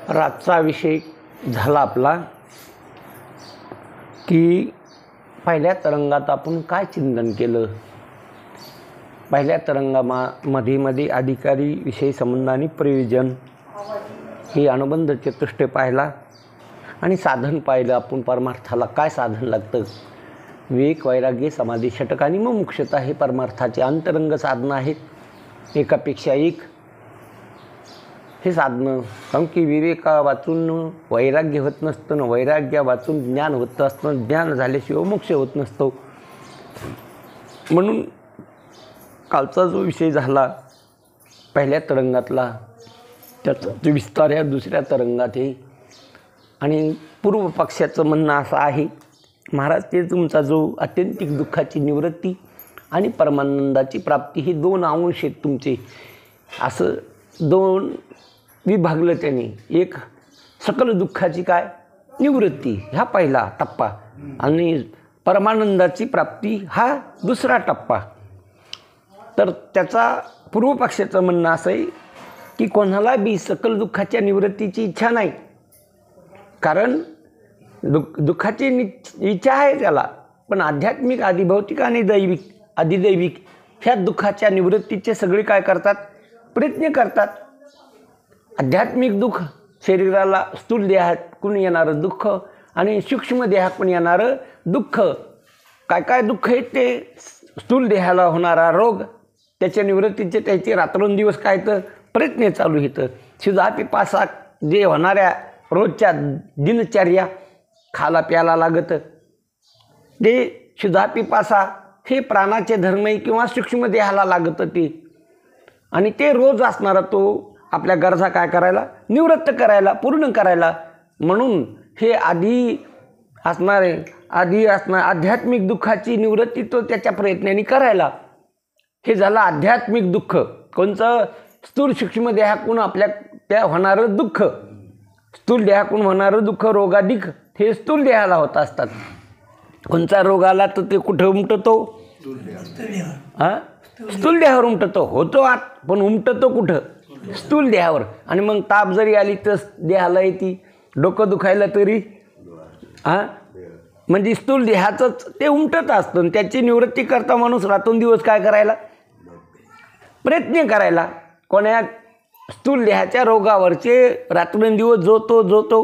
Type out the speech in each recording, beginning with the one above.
रातचा विषय झाला आपला की पहिल्या तरंगात आपण काय चिंतन केलं. पहिल्या तरंगामध्ये अधिकारी विषय संबंध आणि प्रयोजन हे अनुबंध चतुष्टय पाहिला आणि साधन पाहिलं. आपण परमार्थाला काय साधन लागतं. विवेक, वैराग्य, समाधी, षटक आणि मुमुक्षता हे परमार्थाचे अंतरंग साधनं आहेत. एकापेक्षा एक हे साधनं. कारण की विवेका वाचून वैराग्य होत नसतं, वैराग्य वाचून ज्ञान होत असतं, ज्ञान झाल्याशिवाय मोक्ष होत नसतो. म्हणून कालचा जो विषय झाला पहिल्या तरंगातला त्याचा जो विस्तार या दुसऱ्या तरंगात आहे. आणि पूर्व पक्षाचं म्हणणं असं आहे, महाराज ते तुमचा जो आत्यंतिक दुःखाची निवृत्ती आणि परमानंदाची प्राप्ती हे दोन अंश आहेत तुमचे, असं दोन विभागलं त्यांनी. एक सकल दुःखाची काय निवृत्ती हा पहिला टप्पा आणि परमानंदाची प्राप्ती हा दुसरा टप्पा. तर त्याचा पूर्व पक्षाचं म्हणणं असं आहे की कोणाला बी सकल दुःखाच्या निवृत्तीची इच्छा नाही. कारण दुःखाची इच्छा आहे त्याला, पण आध्यात्मिक, आदिभौतिक आणि दैविक, अधिदैविक ह्या दुःखाच्या निवृत्तीचे सगळे काय करतात, प्रयत्न करतात. आध्यात्मिक दुःख शरीराला स्थूल देहातून येणारं दुःख आणि सूक्ष्म देहातून येणारं दुःख, काय काय दुःख आहे ते स्थूल देहाला होणारा रोग, त्याच्या निवृत्तीचे त्याचे रात्रंदिवस काय तर प्रयत्न चालू येतं. शिधा पिपासा जे होणाऱ्या रोजच्या दिनचर्या खाला प्याला लागतं ते शिधा पिपासा हे प्राणाचे धर्म किंवा सूक्ष्म देहाला लागतं ते. आणि ते रोज असणारा तो आपल्या गरजा काय करायला, निवृत्त करायला, पूर्ण करायला. म्हणून हे आधी असणार आध्यात्मिक दुःखाची निवृत्ती तो त्याच्या प्रयत्नांनी करायला. हे झालं आध्यात्मिक दुःख. कोणचं, स्थूल सूक्ष्म देहाकून आपल्या त्या होणारं दुःख. स्थूल देहाकून होणारं दुःख रोगाधिक हे स्थूल देहाला होत असतात. कोणचा रोग आला तर ते कुठं उमटतो, स्थूल देहावर उमटतो. होतो आत पण उमटतो कुठं, स्थूल देहावर. आणि मग ताप जरी आली तर देहाला येते, डोकं दुखायला तरी म्हणजे स्थूल देहाचंच ते उमटत असतं. त्याची निवृत्ती करता माणूस रात्रंदिवस काय करायला, प्रयत्न करायला. कोण्या स्थूल देहाच्या रोगावरचे रात्रंदिवस जोतो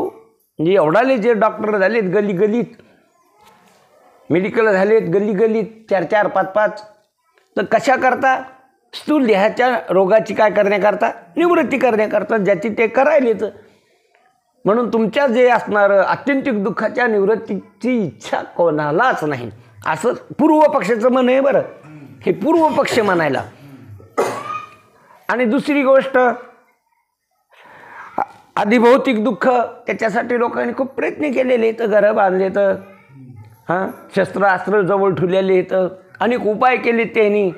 म्हणजे एवढाले जे डॉक्टर झालेत गल्लीत, मेडिकल झालेत गल्लीत 4-4, 5-5, तर कशा करता, स्थूल देहाच्या रोगाची काय करण्याकरता, निवृत्ती करण्याकरता, ज्याची ते करायलेच. म्हणून तुमच्या जे असणारं आत्यंतिक दुःखाच्या निवृत्तीची इच्छा कोणालाच नाही, असं पूर्व पक्षाचं म्हण आहे. बरं, हे पूर्व पक्ष म्हणायला. आणि दुसरी गोष्ट, अधिभौतिक दुःख त्याच्यासाठी लोकांनी खूप प्रयत्न केलेले आहेत. घरं बांधले तर शस्त्रास्त्र जवळ ठेवलेले आहेत, अनेक उपाय केले त्यांनी.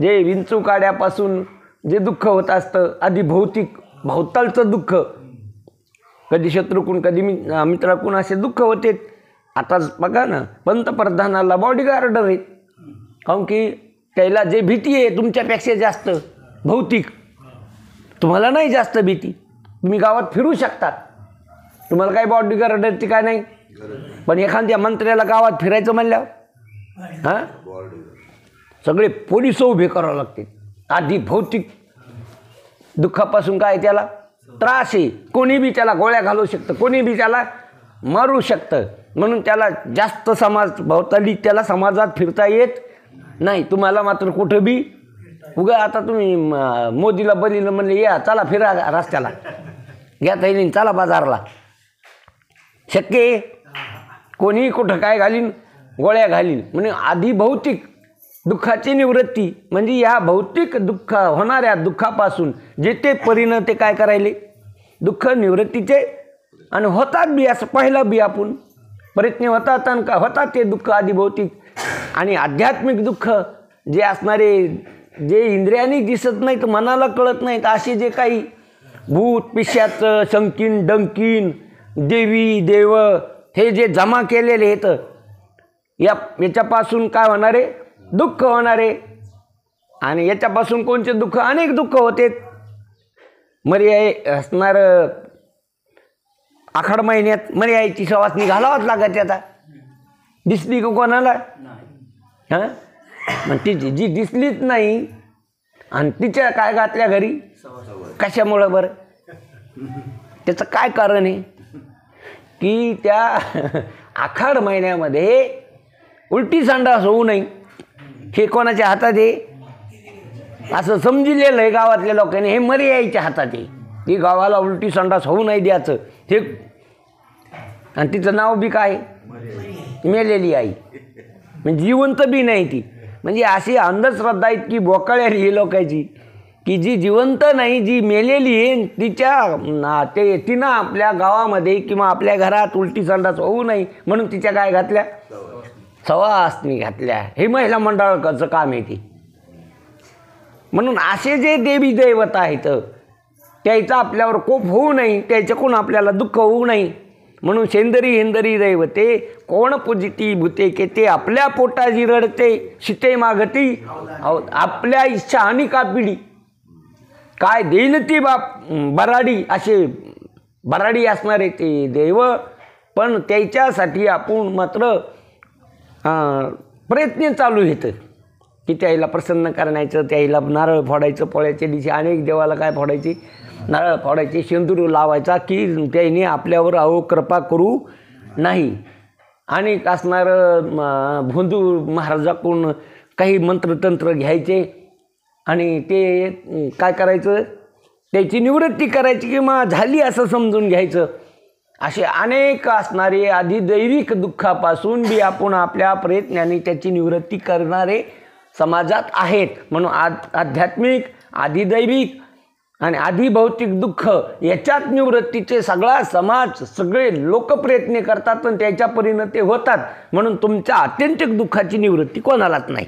जे विंचू काड्यापासून जे दुःख होत असतं, अधिभौतिक भोवतालचं दुःख, कधी शत्रूकून कधी मित्राकून असे दुःख होते. आता बघा ना, पंतप्रधानाला बॉडीगार्ड आहेत. काऊन की त्याला जे भीती आहे तुमच्यापेक्षा जास्त भौतिक, तुम्हाला नाही जास्त भीती, तुम्ही गावात फिरू शकतात, तुम्हाला काही बॉडीगार्डची काय नाही. पण एखाद्या मंत्र्याला गावात फिरायचं म्हणल्यावर सगळे पोलिस उभे करावं लागते. आधी भौतिक दुःखापासून काय त्याला त्रास आहे, कोणी बी त्याला गोळ्या घालू शकतं, कोणी बी त्याला मारू शकतं. म्हणून त्याला जास्त भोवताली त्याला समाजात फिरता येत नाही. तुम्हाला मात्र कुठं बी उगा आता तुम्ही मोदीला बलीला म्हणले या चला फिरा रस्त्याला, घ्या तैनी चला बाजारला, शक्य आहे. कोणी कुठं काय घालीन, गोळ्या घालीन. म्हणजे आधी भौतिक दुःखाची निवृत्ती म्हणजे या भौतिक दुःख होणाऱ्या दुःखापासून जे ते परिणय ते काय करायले, दुःख निवृत्तीचे. आणि होतात बी, असं पहिला बी आपण प्रयत्न होतात आणि का होतात ते दुःख अधिभौतिक. आणि आध्यात्मिक दुःख जे असणारे, जे इंद्रियांनी दिसत नाहीत, मनाला कळत नाहीत, असे जे काही भूत पिशाचं, शंकीन डंकीन, देवी देव हे जे जमा केलेले आहेत, याच्यापासून काय होणारे, दुःख होणारे. आणि याच्यापासून कोणते दुःख, अनेक दुःख होते. मर्याय असणारं आखाड महिन्यात मरे आईची सवासणी घालावाच लागते. आता दिसली का कोणाला? हां, मग तिची जी दिसलीच नाही आणि तिच्या काय घातल्या घरी, कशामुळं बरं? त्याचं काय कारण आहे की त्या आखाड महिन्यामध्ये उलटी संडास होऊ नये हे कोणाच्या हातात आहे? असं समजिलेलं आहे गावातल्या लोकांनी, हे मरे आईच्या हातात आहे की गावाला उलटी संडास होऊ नाही द्यायचं हे. आणि तिचं नाव बी काय? मेलेली आई. म्हणजे जिवंत बी नाही ती. म्हणजे अशी अंधश्रद्धा इतकी बोकाळलेली ही लोकांची की जी जिवंत नाही, जी मेलेली आहे तिनं आपल्या गावामध्ये किंवा आपल्या घरात उलटी संडास होऊ नये म्हणून तिच्या काय घातल्या? सवासणी घातल्या. हे महिला मंडळाचं काम आहे ती. म्हणून असे जे देवी दैवत आहेत त्याचा आपल्यावर कोप होऊ नये, त्याच्याकडून आपल्याला दुःख होऊ नये म्हणून शेंदरी हेंदरी दैवते कोण पूजिती भूते के ते आपल्या पोटाची रडते शिते मागती आपल्या इच्छा आणि का पिढी काय देईल ती बराडी. असे बराडी असणारे ते देव, पण त्याच्यासाठी आपण मात्र प्रयत्न चालू आहेत की त्याला प्रसन्न करण्याचं, त्याला नारळ फोडायचं. पोळ्याच्या दिवशी अनेक देवाला काय फोडायचे? नारळ फोडायचे, शेंदूर लावायचा की त्याने आपल्यावर कृपा करू नाही. आणि असणारं भोंदू महाराजाकडून काही मंत्रतंत्र घ्यायचे आणि ते काय करायचं? त्याची निवृत्ती करायची किंवा झाली असं समजून घ्यायचं. असे अनेक असणारे अधिदैविक दुःखापासून बी आपण आपल्या प्रयत्नाने त्याची निवृत्ती करणारे समाजात आहेत. म्हणून आध्यात्मिक, अधिदैविक आणि अधिभौतिक दुःख याच्यात निवृत्तीचे सगळा समाज, सगळे लोक प्रयत्न करतात पण त्याच्या परिणती होतात. म्हणून तुमच्या आत्यंतिक दुःखाची निवृत्ती कोणालाच नाही.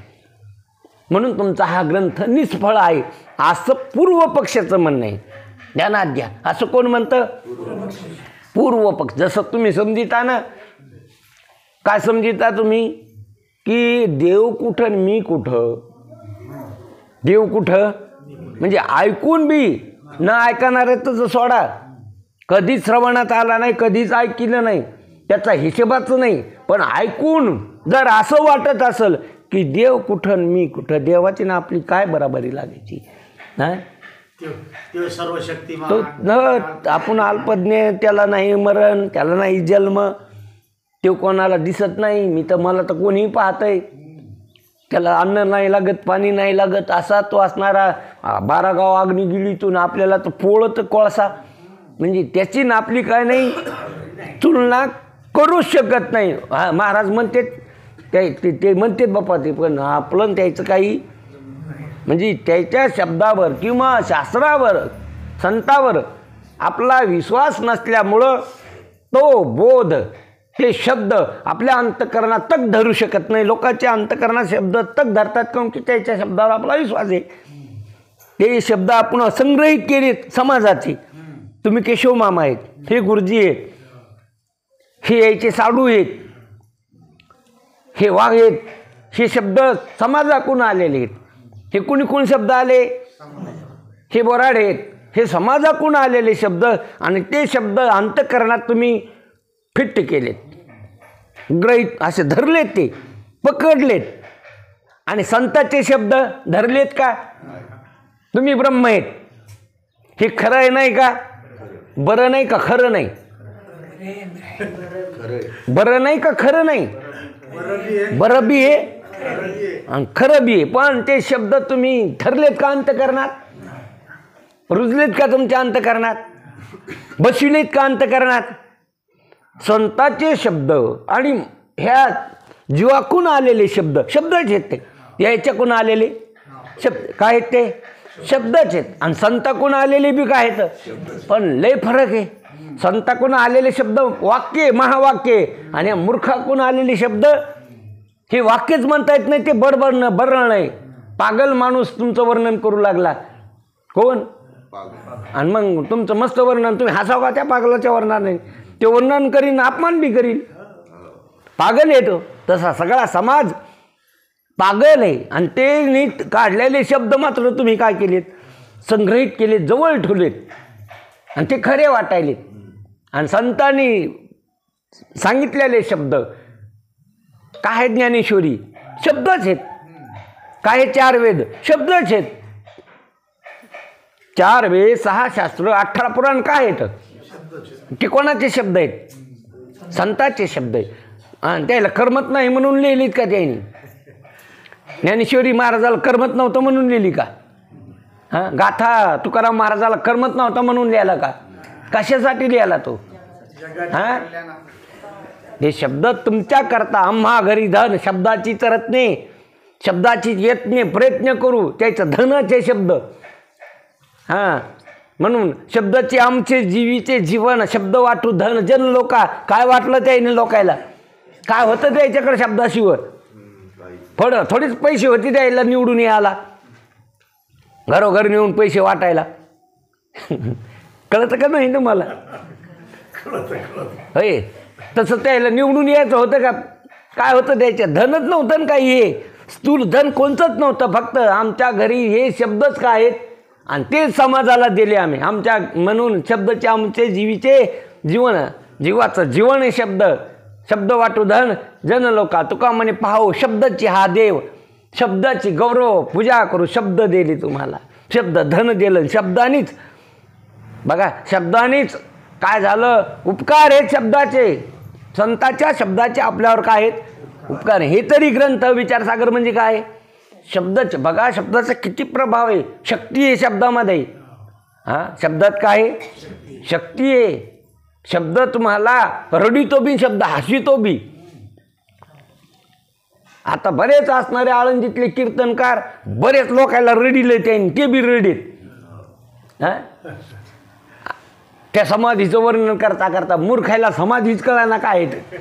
म्हणून तुमचा हा ग्रंथ निष्फळ आहे असं पूर्व पक्षाचं म्हणणं आहे. ध्यानात घ्या. असं कोण म्हणतं? पूर्व पक्ष. जसं तुम्ही समजिता ना, काय समजिता तुम्ही की देव कुठं मी कुठं? देव कुठं म्हणजे ऐकून बी न ऐकणाऱ्याच सोडा. कधीच श्रवणात आला नाही, कधीच ऐकलं नाही, त्याचा हिशोबाचं नाही. पण ऐकून जर असं वाटत असेल की देव कुठं मी कुठं, देवाची ना आपली काय बराबरी लागायची? आपण अल्पज्ञ, त्याला नाही मरण, त्याला नाही जन्म, तो कोणाला दिसत नाही. मी तर मला तर कोणीही पाहतंय, त्याला अन्न नाही लागत, पाणी नाही लागत, असा तो असणारा 12 गाव अग्नी गिळीतून आपल्याला तो पोळत कोळसा. म्हणजे त्याची ना आपली काय नाही तुलना करूच शकत नाही. महाराज म्हणते ते म्हणतात बापा ते, पण आपलं त्याचं काही म्हणजे त्याच्या शब्दावर किंवा शास्त्रावर, संतावर आपला विश्वास नसल्यामुळं तो बोध, हे शब्द आपल्या अंतकरणात तक धरू शकत नाही. लोकांच्या अंतकरणात शब्द तक धरतात कारण की त्याच्या शब्दावर आपला विश्वास आहे. ते शब्द आपण संग्रहित केलेत समाजाचे. तुम्ही केशव मामा आहेत, हे गुरुजी आहेत, हे यायचे साडू आहेत, हे वाघ आहेत, हे शब्द समाजाकडून आलेले आहेत. हे कोणी शब्द आले? हे बोराडे आहेत, हे समाजाकडून आलेले शब्द. आणि ते शब्द अंतकरणात तुम्ही फिट केलेत, ग्रहित असे धरलेत, ते पकडलेत. आणि संतांचे शब्द धरलेत का? तुम्ही ब्रह्म आहेत, हे खरं आहे नाही का? बरं नाही का खरं नाही? बरं नाही का खरं नाही? बरं बी आहे आणि खरं बी आहे. पण ते शब्द तुम्ही धरलेत का अंतकरणात? रुजलेत का तुमच्या अंतकरणात? बसविलेत का अंतकरणात? संतांचे शब्द आणि ह्या जीवाकून आलेले शब्द, शब्दच आहेत ते. याच्याकून आलेले शब्द काय आहेत? ते शब्दच आहेत. आणि संतांकडून आलेले बी काय आहेत? पण लय फरक आहे. संतांकडून आलेले शब्द वाक्य, महावाक्य, आणि मूर्खाकडून आलेले शब्द हे वाक्यच म्हणता येत नाही, ते बडबडणं, बरं नाही. पागल माणूस तुमचं वर्णन करू लागला. कोण? आणि मग तुमचं मस्त वर्णन, तुम्ही हसाव का त्या पागलाच्या वर्णनाने? ते वर्णन करीन, अपमान बी करील. पागल येतो तसा सगळा समाज पागल आहे. आणि ते नीट काढलेले शब्द मात्र तुम्ही काय केलेत? संग्रहित केलेत, जवळ ठेवलेत आणि ते खरे वाटायलेत. आणि संतांनी सांगितलेले शब्द काय आहेत? ज्ञानेश्वरी शब्दच आहेत. काय 4 वेद शब्दच आहेत. 4 वेद, 6 शास्त्र, 18 पुराण काय आहेत? ते कोणाचे शब्द आहेत? संतांचे शब्द आहेत. आणि त्याला करमत नाही म्हणून लिहिलीत का त्यांनी? ज्ञानेश्वरी महाराजाला करमत नव्हतं म्हणून लिहिली का? गाथा तुकाराम महाराजाला करमत नव्हता म्हणून लिहायला का? कशासाठी लिहायला तो? हे शब्द तुमच्या करता आम्हा घरी धन, शब्दाची तरतने, शब्दाची यत्ने प्रयत्न करू, त्याचं धनाचे शब्द. म्हणून शब्दाचे आमचे जीवीचे जीवन, शब्द वाटू धन जन लोका. काय वाटलं त्याने लोकायला? काय होतं त्याच्याकडे शब्दाशिवाय? थोडीच पैसे होते त्याला निवडून यायला, घरोघर नेऊन पैसे वाटायला. कळतं का नाही तुम्हाला? होय, तसं त्याला निवडून यायचं होतं का? काय होतं त्याच्यात? धनच नव्हतं ना काही. हे स्थूल धन कोणतंच नव्हतं. फक्त आमच्या घरी हे शब्दच काय आहेत आणि ते समाजाला दिले आम्ही आमच्या. म्हणून शब्दाचे आमचे जीवीचे जीवन, जीवाचं जीवन हे शब्द. शब्द वाटू धन जन लोका. तुका म्हणे पाहो शब्दाची हा देव, शब्दाची गौरव पूजा करू. शब्द दिले तुम्हाला, शब्द धन दिलं शब्दानीच. बघा, शब्दानीच काय झालं? उपकार आहेत शब्दाचे. संतांच्या शब्दाचे आपल्यावर काय आहेत? उपकार. हे तरी ग्रंथ विचारसागर म्हणजे काय? शब्दाचे. बघा शब्दाचा किती प्रभाव आहे, शक्ती आहे शब्दामध्ये. शब्दात काय आहे? शक्ती आहे. शब्द तुम्हाला रडितो बी, शब्द हसितो बी. आता बरेच असणारे आळंदीतले कीर्तनकार बरेच लोकांना रडिले त्यांनी, ते बी रडीत. त्या समाधीचं वर्णन करता करता मूर्खायला समाधीच कळायला काय येतं,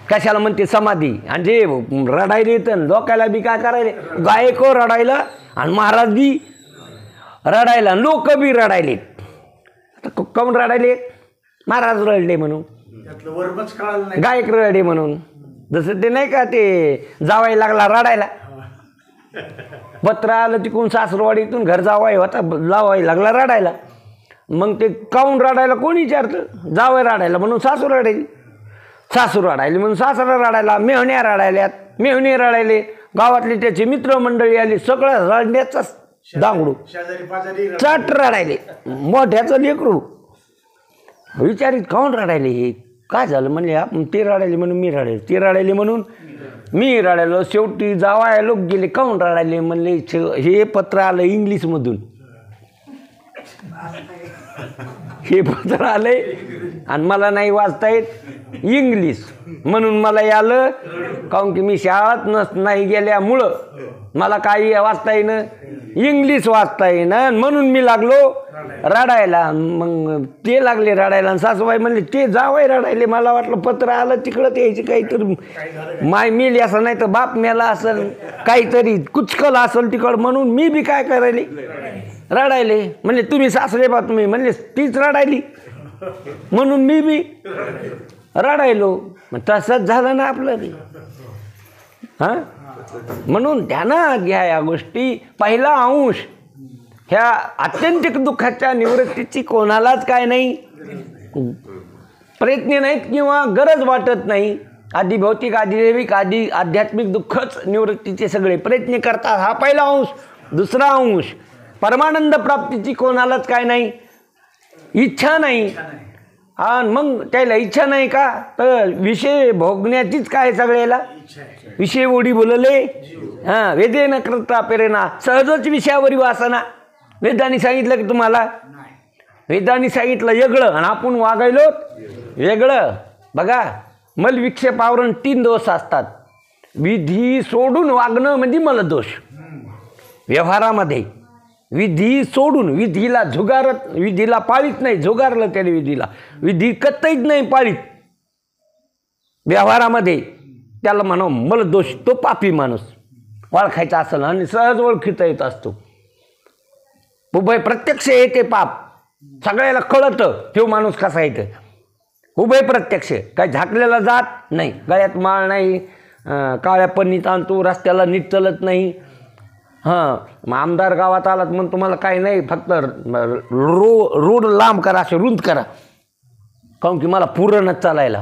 कशाला म्हणते समाधी. आणि जे रडायला येतं लोकायला बी काय करायले, गायक रडायला आणि महाराज बी रडायला, लोक बी रडायले. आता कम रडायले? महाराज रडले म्हणून, गायक रडले म्हणून. जसं ते नाही का, ते जावाय लागला रडायला, पत्र आलं तिकडून सासरवाडीतून, घर जावाय होता, जावाय लागला रडायला. मग ते काऊन रडायला कोणी विचारतं? जावं रडायला म्हणून सासू रडायली, सासू रडायली म्हणून सासरा रडायला, मेहण्या रडायल्यात, मेहणे रडायले, गावातले त्याचे मित्रमंडळी आली, सगळं रडण्याचा दांगडू, चट रडायले. मोठ्याचं लेकरू विचारित काऊन रडायले, हे काय झालं? म्हणले ते रडायले म्हणून मी रडायले, ते रडायले म्हणून मी रडायलो. शेवटी जावाय लोक गेले, काऊन रडायले? म्हणले हे पत्र आलं इंग्लिशमधून, हे पत्र आले आणि मला नाही वाचता येत इंग्लिश, म्हणून मला आलं. काऊन की मी शाळेत नाही गेल्यामुळं मला काही वाचता येईन, इंग्लिश वाचता येईन, म्हणून मी लागलो रडायला. मग ते लागले रडायला आणि सासूबाई म्हणले ते जावई रडायले. मला वाटलं पत्र आलं तिकडं त्याची काहीतरी माय मेली असं, नाही तर बाप मेला असेल, काहीतरी कुचकल असेल तिकडं, म्हणून मी बी काय करायले रडायले. म्हणले तुम्ही सासरे बा तुम्ही? म्हणले तीच रडायली म्हणून मी बी रडायलो. मग तसंच झालं ना आपलं बी. म्हणून ध्यानात घ्या या गोष्टी. पहिला अंश ह्या आत्यंतिक दुःखाच्या निवृत्तीची कोणालाच काय नाही, प्रयत्न नाहीत किंवा गरज वाटत नाही. आधी भौतिक, आधी दैविक, आधी आध्यात्मिक दुःखच निवृत्तीचे सगळे प्रयत्न करतात. हा पहिला अंश. दुसरा अंश परमानंद प्राप्तीची कोणालाच काय नाही, इच्छा नाही. आणि मग त्याला इच्छा नाही का, तर विषय भोगण्याचीच काय सगळ्याला विषय ओढी बोलले. वेदे न करता प्रेरणा, सहजच विषयावरी वासना. वेदांनी सांगितलं की तुम्हाला, वेदांनी सांगितलं वेगळं आणि आपण वागायलो वेगळं. बघा, मलविक्षेप आवरण 3 दोष असतात. विधी सोडून वागणं म्हणजे मलदोष. व्यवहारामध्ये विधी सोडून, विधीला झुगारत, विधीला पाळीत नाही, झुगारलं त्याने विधीला, विधी कत्तहीच नाही पाळीत व्यवहारामध्ये, त्याला म्हणा मलदोष. तो पापी माणूस ओळखायचा असेल आणि सहज ओळखीता येत असतो. उभय प्रत्यक्ष येते पाप, सगळ्याला कळतं तो माणूस कसा येतं. उभय प्रत्यक्ष, काही झाकलेला जात नाही, गळ्यात माळ नाही, काळ्या पन्नीत आणतो, रस्त्याला नीट चलत नाही. मग आमदार गावात आलात म्हणून तुम्हाला काही नाही, फक्त रोड लांब करा, असे रुंद करा, काहून की मला पुरणच चालायला,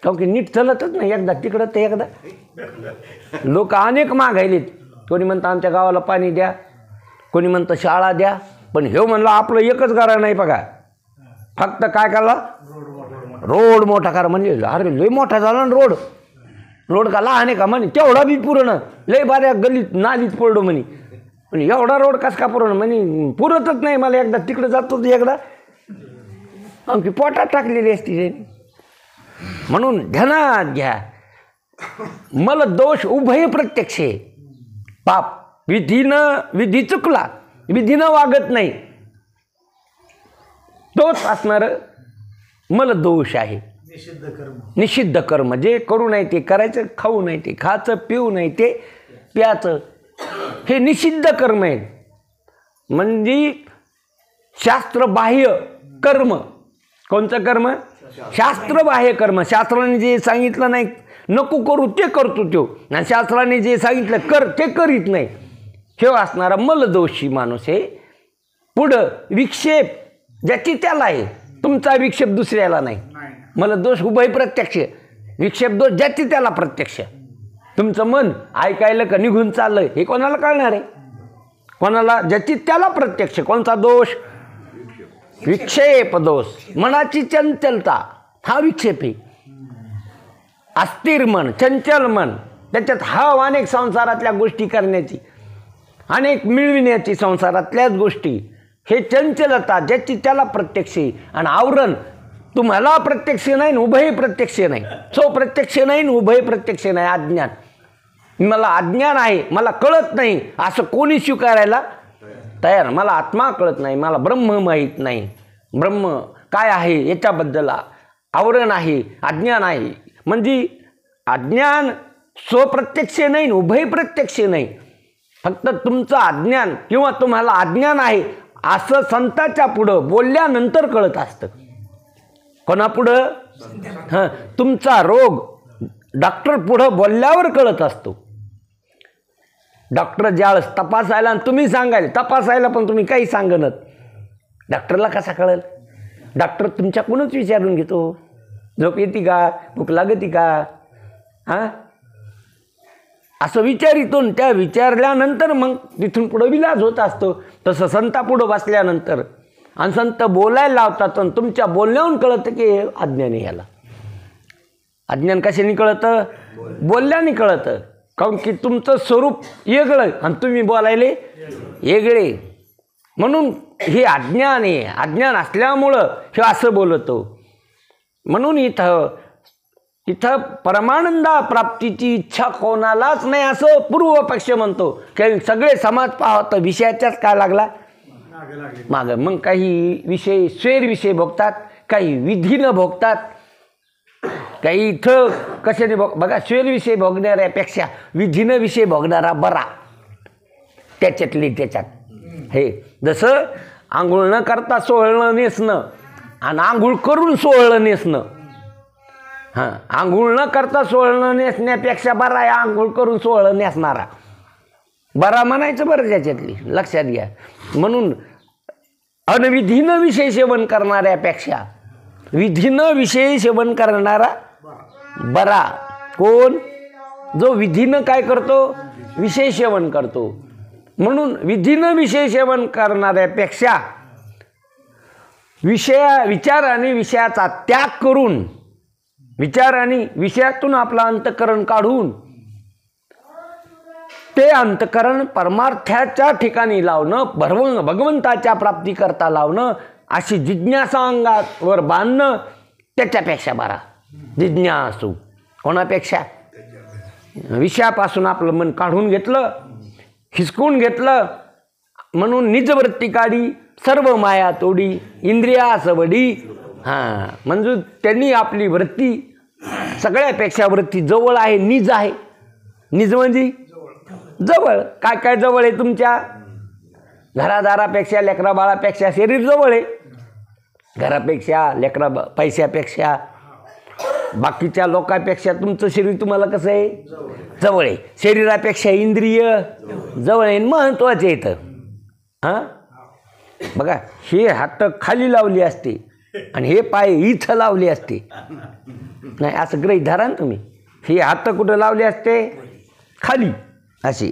काहून की नीट चलतच नाही, एकदा तिकडं ते एकदा. लोक अनेक मागायलेत, कोणी म्हणतं आमच्या गावाला पाणी द्या, कोणी म्हणतं शाळा द्या, पण हे म्हणलं आपलं एकच घरा नाही बघा, फक्त काय करा, रोड मोठा करा. म्हणजे अरे लय मोठा झाला ना रोड, रोड का लहान आहे का म्हणे, तेवढा बी पूर्ण लय बाऱ्या गल्लीत नालीत पडलो म्हणे, पण एवढा रोड कस का पूर्ण म्हणे, पुरतच नाही मला, एकदा तिकडे जातो एकदा आमची पोटात टाकलेली असती. म्हणून ध्यानात घ्या, मला दोष उभय प्रत्यक्ष आहे. पाप विधी चुकला, विधीनं वागत नाही, तोच असणार मला दोष आहे. निषिद्ध कर्म जे करू नाही ते करायचं, खाऊ नाही ते खायचं, पिऊ नाही ते प्यायचं, हे निषिद्ध कर्म आहे. म्हणजे शास्त्रबाह्य कर्म. कोणतं कर्म? शास्त्रबाह्य कर्म. शास्त्राने जे सांगितलं नाही नको करू ते करतो तो, आणि शास्त्राने जे सांगितलं कर ते करीत नाही, हे असणारा मलदोषी माणूस आहे. पुढं विक्षेप ज्याची त्याला आहे, तुमचा विक्षेप दुसऱ्याला नाही. मलदोष उभय प्रत्यक्ष, विक्षेप दोष ज्याची त्याला प्रत्यक्ष. तुमचं मन ऐकायला का निघून चाललं हे कोणाला कळणार आहे? कोणाला? ज्याची त्याला प्रत्यक्ष. कोणता दोष? विक्षेप दोष. मनाची चंचलता हा विक्षेप आहे. अस्थिर मन, चंचल मन, त्याच्यात हाव अनेक संसारातल्या गोष्टी करण्याची, अनेक मिळविण्याची संसारातल्याच गोष्टी, हे चंचलता ज्याची त्याला प्रत्यक्ष आहे. आणि आवरण तुम्हाला प्रत्यक्ष नाही, उभय प्रत्यक्ष नाही, सो प्रत्यक्ष नाही, उभय प्रत्यक्ष नाही. अज्ञान, मला अज्ञान आहे, मला कळत नाही असं कोणी स्वीकारायला तयार. मला आत्मा कळत नाही, मला ब्रह्म माहीत नाही, ब्रह्म काय आहे याच्याबद्दल आवरण आहे, अज्ञान आहे. म्हणजे अज्ञान स्वप्रत्यक्ष नाही, उभय प्रत्यक्ष नाही, फक्त तुमचं अज्ञान किंवा तुम्हाला अज्ञान आहे असं संताच्या पुढं बोलल्यानंतर कळत असतं. कोणापुढं? हां, तुमचा रोग डॉक्टर पुढं बोलल्यावर कळत असतो. डॉक्टर ज्यावेळेस तपासायला आणि तुम्ही सांगायला, तपासायला पण तुम्ही काही सांगणत, डॉक्टरला कसा कळेल? डॉक्टर तुमच्याकडूनच विचारून घेतो, झोप येते का, भूक लागते का, हां असं विचारितो. त्या विचारल्यानंतर मग तिथून पुढं विलाज होत असतो. तसं संतापुढं बसल्यानंतर आणि संत बोलायला लावतात आणि तुमच्या बोलण्याहून कळतं की अज्ञान आहे. याला अज्ञान कशाने कळतं? बोलल्याने कळतं. काऊन की तुमचं स्वरूप वेगळं आणि तुम्ही बोलायले वेगळे, म्हणून हे अज्ञान आहे. अज्ञान असल्यामुळं हे असं बोलतो. म्हणून इथं परमानंदा प्राप्तीची इच्छा कोणालाच नाही असं पूर्व पक्ष म्हणतो. काही सगळे समाज पाहत विषयाच्याच काय लागला माग. मग काही विषय स्वैरविषय भोगतात, काही विधीनं भोगतात, काही इथं कशाने बघा. स्वैरविषय भोगणाऱ्यापेक्षा विधीनं विषय भोगणारा बरा. त्याच्यात हे जसं आंघोळ न करता सोहळं नेसणं आणि आंघोळ करून सोहळं नेसणं. हां, आंघोळ न करता सोहळं नेसण्यापेक्षा बरा आहे आंघोळ करून सोहळं नेसणारा. बरा म्हणायचं बरं त्याच्यातली, लक्षात घ्या. म्हणून अनविधीनं विषय सेवन करणाऱ्यापेक्षा विधीनं विषय सेवन करणारा बरा. कोण? जो विधीनं काय करतो? विषय सेवन करतो. म्हणून विधीनं विषय सेवन करणाऱ्यापेक्षा विचार आणि विषयाचा त्याग करून, विचार आणि विषयातून आपलं अंतःकरण काढून ते अंतःकरण परमार्थाच्या ठिकाणी लावणं, भगवंताच्या प्राप्तीकरता लावणं, अशी जिज्ञासा अंगावर बांधणं त्याच्यापेक्षा बरा. जिज्ञासू कोणापेक्षा? विषयापासून आपलं मन काढून घेतलं, हिसकून घेतलं, म्हणून निजवृत्ती काढी, सर्व माया तोडी, इंद्रिया सबडी. हां, म्हणजे त्यांनी आपली वृत्ती सगळ्यापेक्षा वृत्ती जवळ आहे, निज आहे. निज म्हणजे जवळ. काय काय जवळ आहे? तुमच्या घरादारापेक्षा, लेकरा बाळापेक्षा शरीर जवळ आहे. घरापेक्षा, लेकरा पैशापेक्षा, बाकीच्या लोकांपेक्षा तुमचं शरीर तुम्हाला कसं आहे? जवळ आहे. शरीरापेक्षा इंद्रिय जवळ आहे, महत्त्वाचे इथं. हां, बघा, हे हात खाली लावली असते आणि हे पाय इथं लावले असते, नाही असं गृहीत धरा ना तुम्ही, हे हात कुठं लावले असते, खाली असे,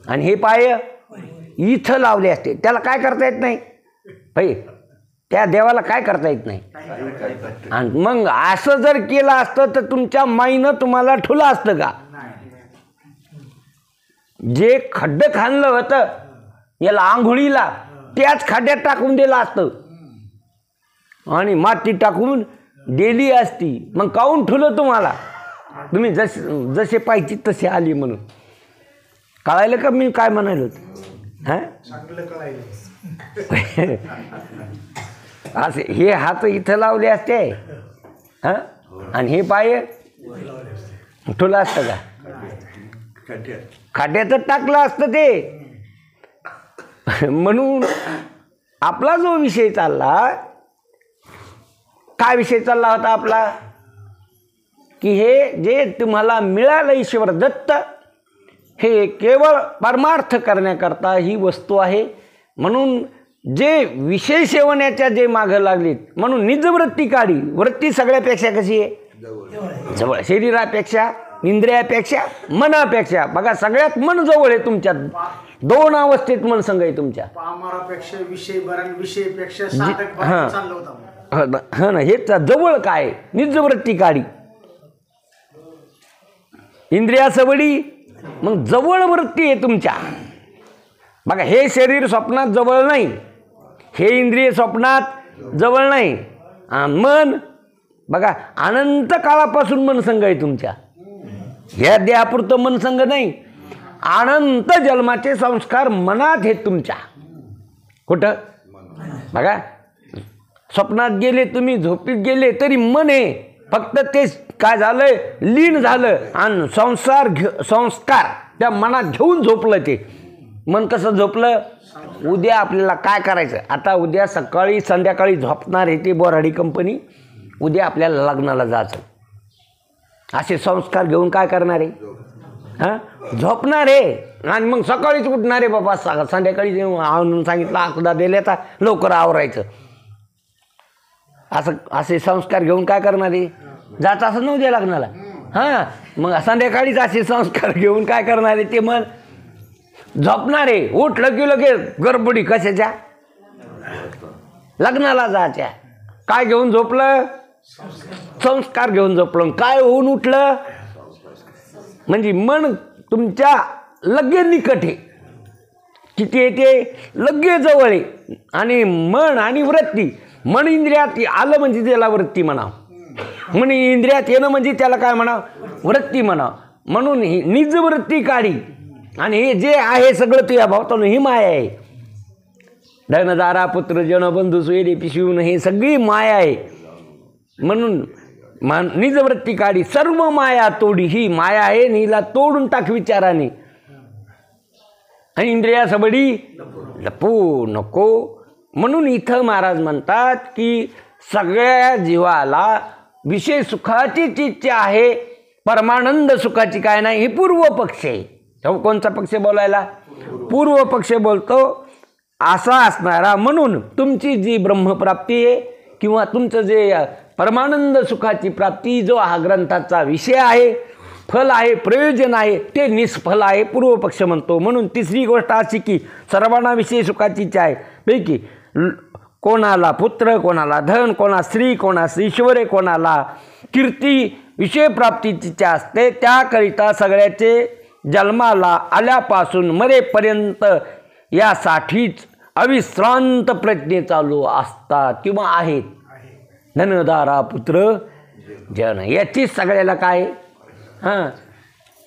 आणि हे पाय इथं लावले असते, त्याला काय करता येत नाही भाई, त्या देवाला काय करता येत नाही. आणि मग असं जर केलं असतं तर तुमच्या माईनं तुम्हाला ठुलं असतं का? जे खड्डं खाल्लं होतं याला आंघोळीला, त्याच खड्ड्यात टाकून दिलं असतं आणि माती टाकून दिली असती, मग काऊन ठुलं तुम्हाला? तुम्ही जसे पाहिजे तसे आली म्हणून. कळायलं का मी काय म्हणायला होतं? हां असे हे हात इथं लावले असते, हां, आणि हे पाय ठुलं असतं का? खड्ड्यात टाकलं असतं ते. म्हणून आपला जो विषय चालला, काय विषय चालला होता आपला, की हे जे तुम्हाला मिळालं ईश्वर दत्त, हे केवळ परमार्थ करण्याकरता ही वस्तू आहे. म्हणून जे विषय सेवण्याच्या जे मागं लागलीत, म्हणून निजवृत्ती काढी. वृत्ती सगळ्यापेक्षा कशी आहे? जवळ. शरीरापेक्षा, इंद्रियापेक्षा, मनापेक्षा. बघा सगळ्यात मन जवळ आहे तुमच्या, दोन अवस्थेत मन संग आहे तुमच्या. हा ना, हेच जवळ काय? निजवृत्ती काढी, इंद्रिया सबडी, मग जवळ वृत्ती आहे तुमच्या. बघा हे शरीर स्वप्नात जवळ नाही, हे इंद्रिय स्वप्नात जवळ नाही. मन बघा अनंत काळापासून मनसंग आहे तुमच्या. ह्या देहापुरतं मनसंग नाही, अनंत जन्माचे संस्कार मनात आहेत तुमच्या. कुठं? बघा स्वप्नात गेले तुम्ही, झोपीत गेले तरी मन आहे, फक्त ते काय झालंय, लीन झालं आणि संस्कार त्या मनात घेऊन झोपलं. ते मन कसं झोपलं? उद्या आपल्याला काय करायचं, आता उद्या सकाळी संध्याकाळी झोपणार आहे ते बोराडी कंपनी, उद्या आपल्याला लग्नाला जायचं, असे संस्कार घेऊन काय करणार आहे? हां, झोपणार आहे आणि मग सकाळीच उठणार आहे. बाबा संध्याकाळी आणून सांगितलं आकुदा दिले तर लवकर आवरायचं, असं असे संस्कार घेऊन काय करणार आहे? जायचं असं नव्हत्या लग्नाला. हां, मग संध्याकाळीच असे संस्कार घेऊन काय करणार आहे? ते मन झोपणार आहे. उठलं की लगेच गडबडी कशाच्या? लग्नाला जायच्या. काय घेऊन झोपलं? संस्कार घेऊन झोपलं. काय होऊन उठलं? म्हणजे मन तुमच्या लगेच निकट आहे. किती येते? लगेच जवळ आहे. आणि मन आणि वृत्ती, मन इंद्रियात आलं म्हणजे त्याला वृत्ती म्हणा, मन इंद्रियात येणं म्हणजे त्याला काय म्हणा? वृत्ती म्हणा. म्हणून ही निजवृत्ती काढी. आणि हे जे आहे सगळं तुझ्या भावतानं ही माया आहे. धनदारा पुत्र जन बंधू सोयरे पिशवून, हे सगळी माया आहे. म्हणून निजवृत्ती काढी, सर्व माया तोडी. ही माया आहे, हिला तोडून टाक विचाराने. आणि इंद्रिया सबडी लपू नको. म्हणून इथं महाराज म्हणतात की सगळ्या जीवाला विषय सुखाचीच इच्छा आहे, परमानंद सुखाची काय नाही. ही पूर्व पक्ष आहे. कोणचा पक्ष बोलायला? पूर्व पक्ष बोलतो असा असणारा. म्हणून तुमची जी ब्रह्मप्राप्ती आहे किंवा तुमचं जे परमानंद सुखाची प्राप्ती, जो हा ग्रंथाचा विषय आहे, फल आहे, प्रयोजन आहे, ते निष्फल आहे, पूर्व पक्ष म्हणतो. म्हणून तिसरी गोष्ट अशी की सर्वांना विषय सुखाची इच्छा आहे. पैकी कोणाला पुत्र, कोणाला धन, कोणा स्त्री, कोणा ईश्वरे, कोणाला कीर्ती, विषयप्राप्तीची इच्छा असते. त्याकरिता सगळ्याचे जन्माला आल्यापासून मरेपर्यंत यासाठीच अविश्रांत प्रयत्न चालू असतात किंवा आहेत. धनदारा पुत्र जन, याचीच सगळ्याला काय? हां,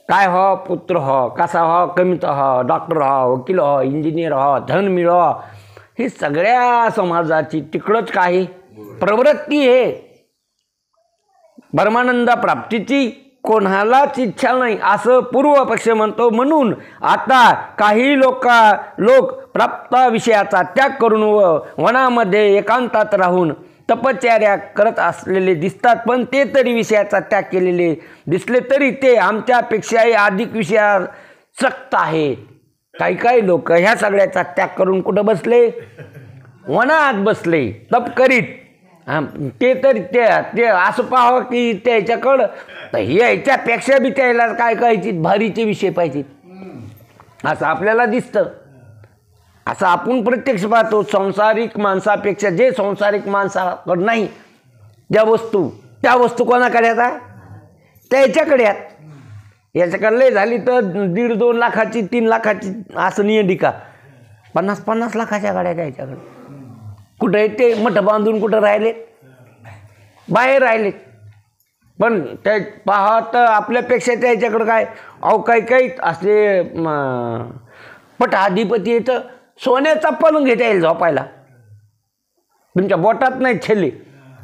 काय हो? पुत्र हो, कसा हो, कमीत हो, डॉक्टर हो, वकील हो, इंजिनियर हो, धन मिळो, ही सगळ्या समाजाची तिकडंच काही प्रवृत्ती आहे. परमानंद प्राप्तीची कोणालाच इच्छा नाही असं पूर्व पक्ष म्हणतो. म्हणून आता काही लोक प्राप्त विषयाचा त्याग करून वनामध्ये एकांतात राहून तपश्चर्या करत असलेले दिसतात. पण ते तरी विषयाचा त्याग केलेले दिसले तरी ते आमच्यापेक्षाही अधिक विषयासक्त आहेत. काही काही लोक ह्या सगळ्याचा त्याग करून कुठं बसले? वनात बसले तप करीत. हां ते तर ते असं पाहावं की त्याच्याकडं तर याच्यापेक्षा बी त्याला काय करायची भारीचे विषय पाहिजेत असं आपल्याला दिसतं. असं आपण प्रत्यक्ष पाहतो. सांसारिक माणसापेक्षा जे सांसारिक माणसाकडं नाही त्या वस्तू कोणाकडे आता त्याच्याकडे आहेत. याच्याकडे लय झाली तर 1.5-2 लाखाची 3 लाखाची असं नियंडी का 50-50 लाखाच्या गाड्या द्यायच्याकडे. कुठं आहेत ते मठ बांधून कुठं राहिले बाहेर राहिले. पण त्या पाहत आपल्यापेक्षा त्याच्याकडं काय अहो काही असले पटाधिपती येतं सोन्याचा पलंग घेता येईल झोपायला. तुमच्या बोटात नाही छेले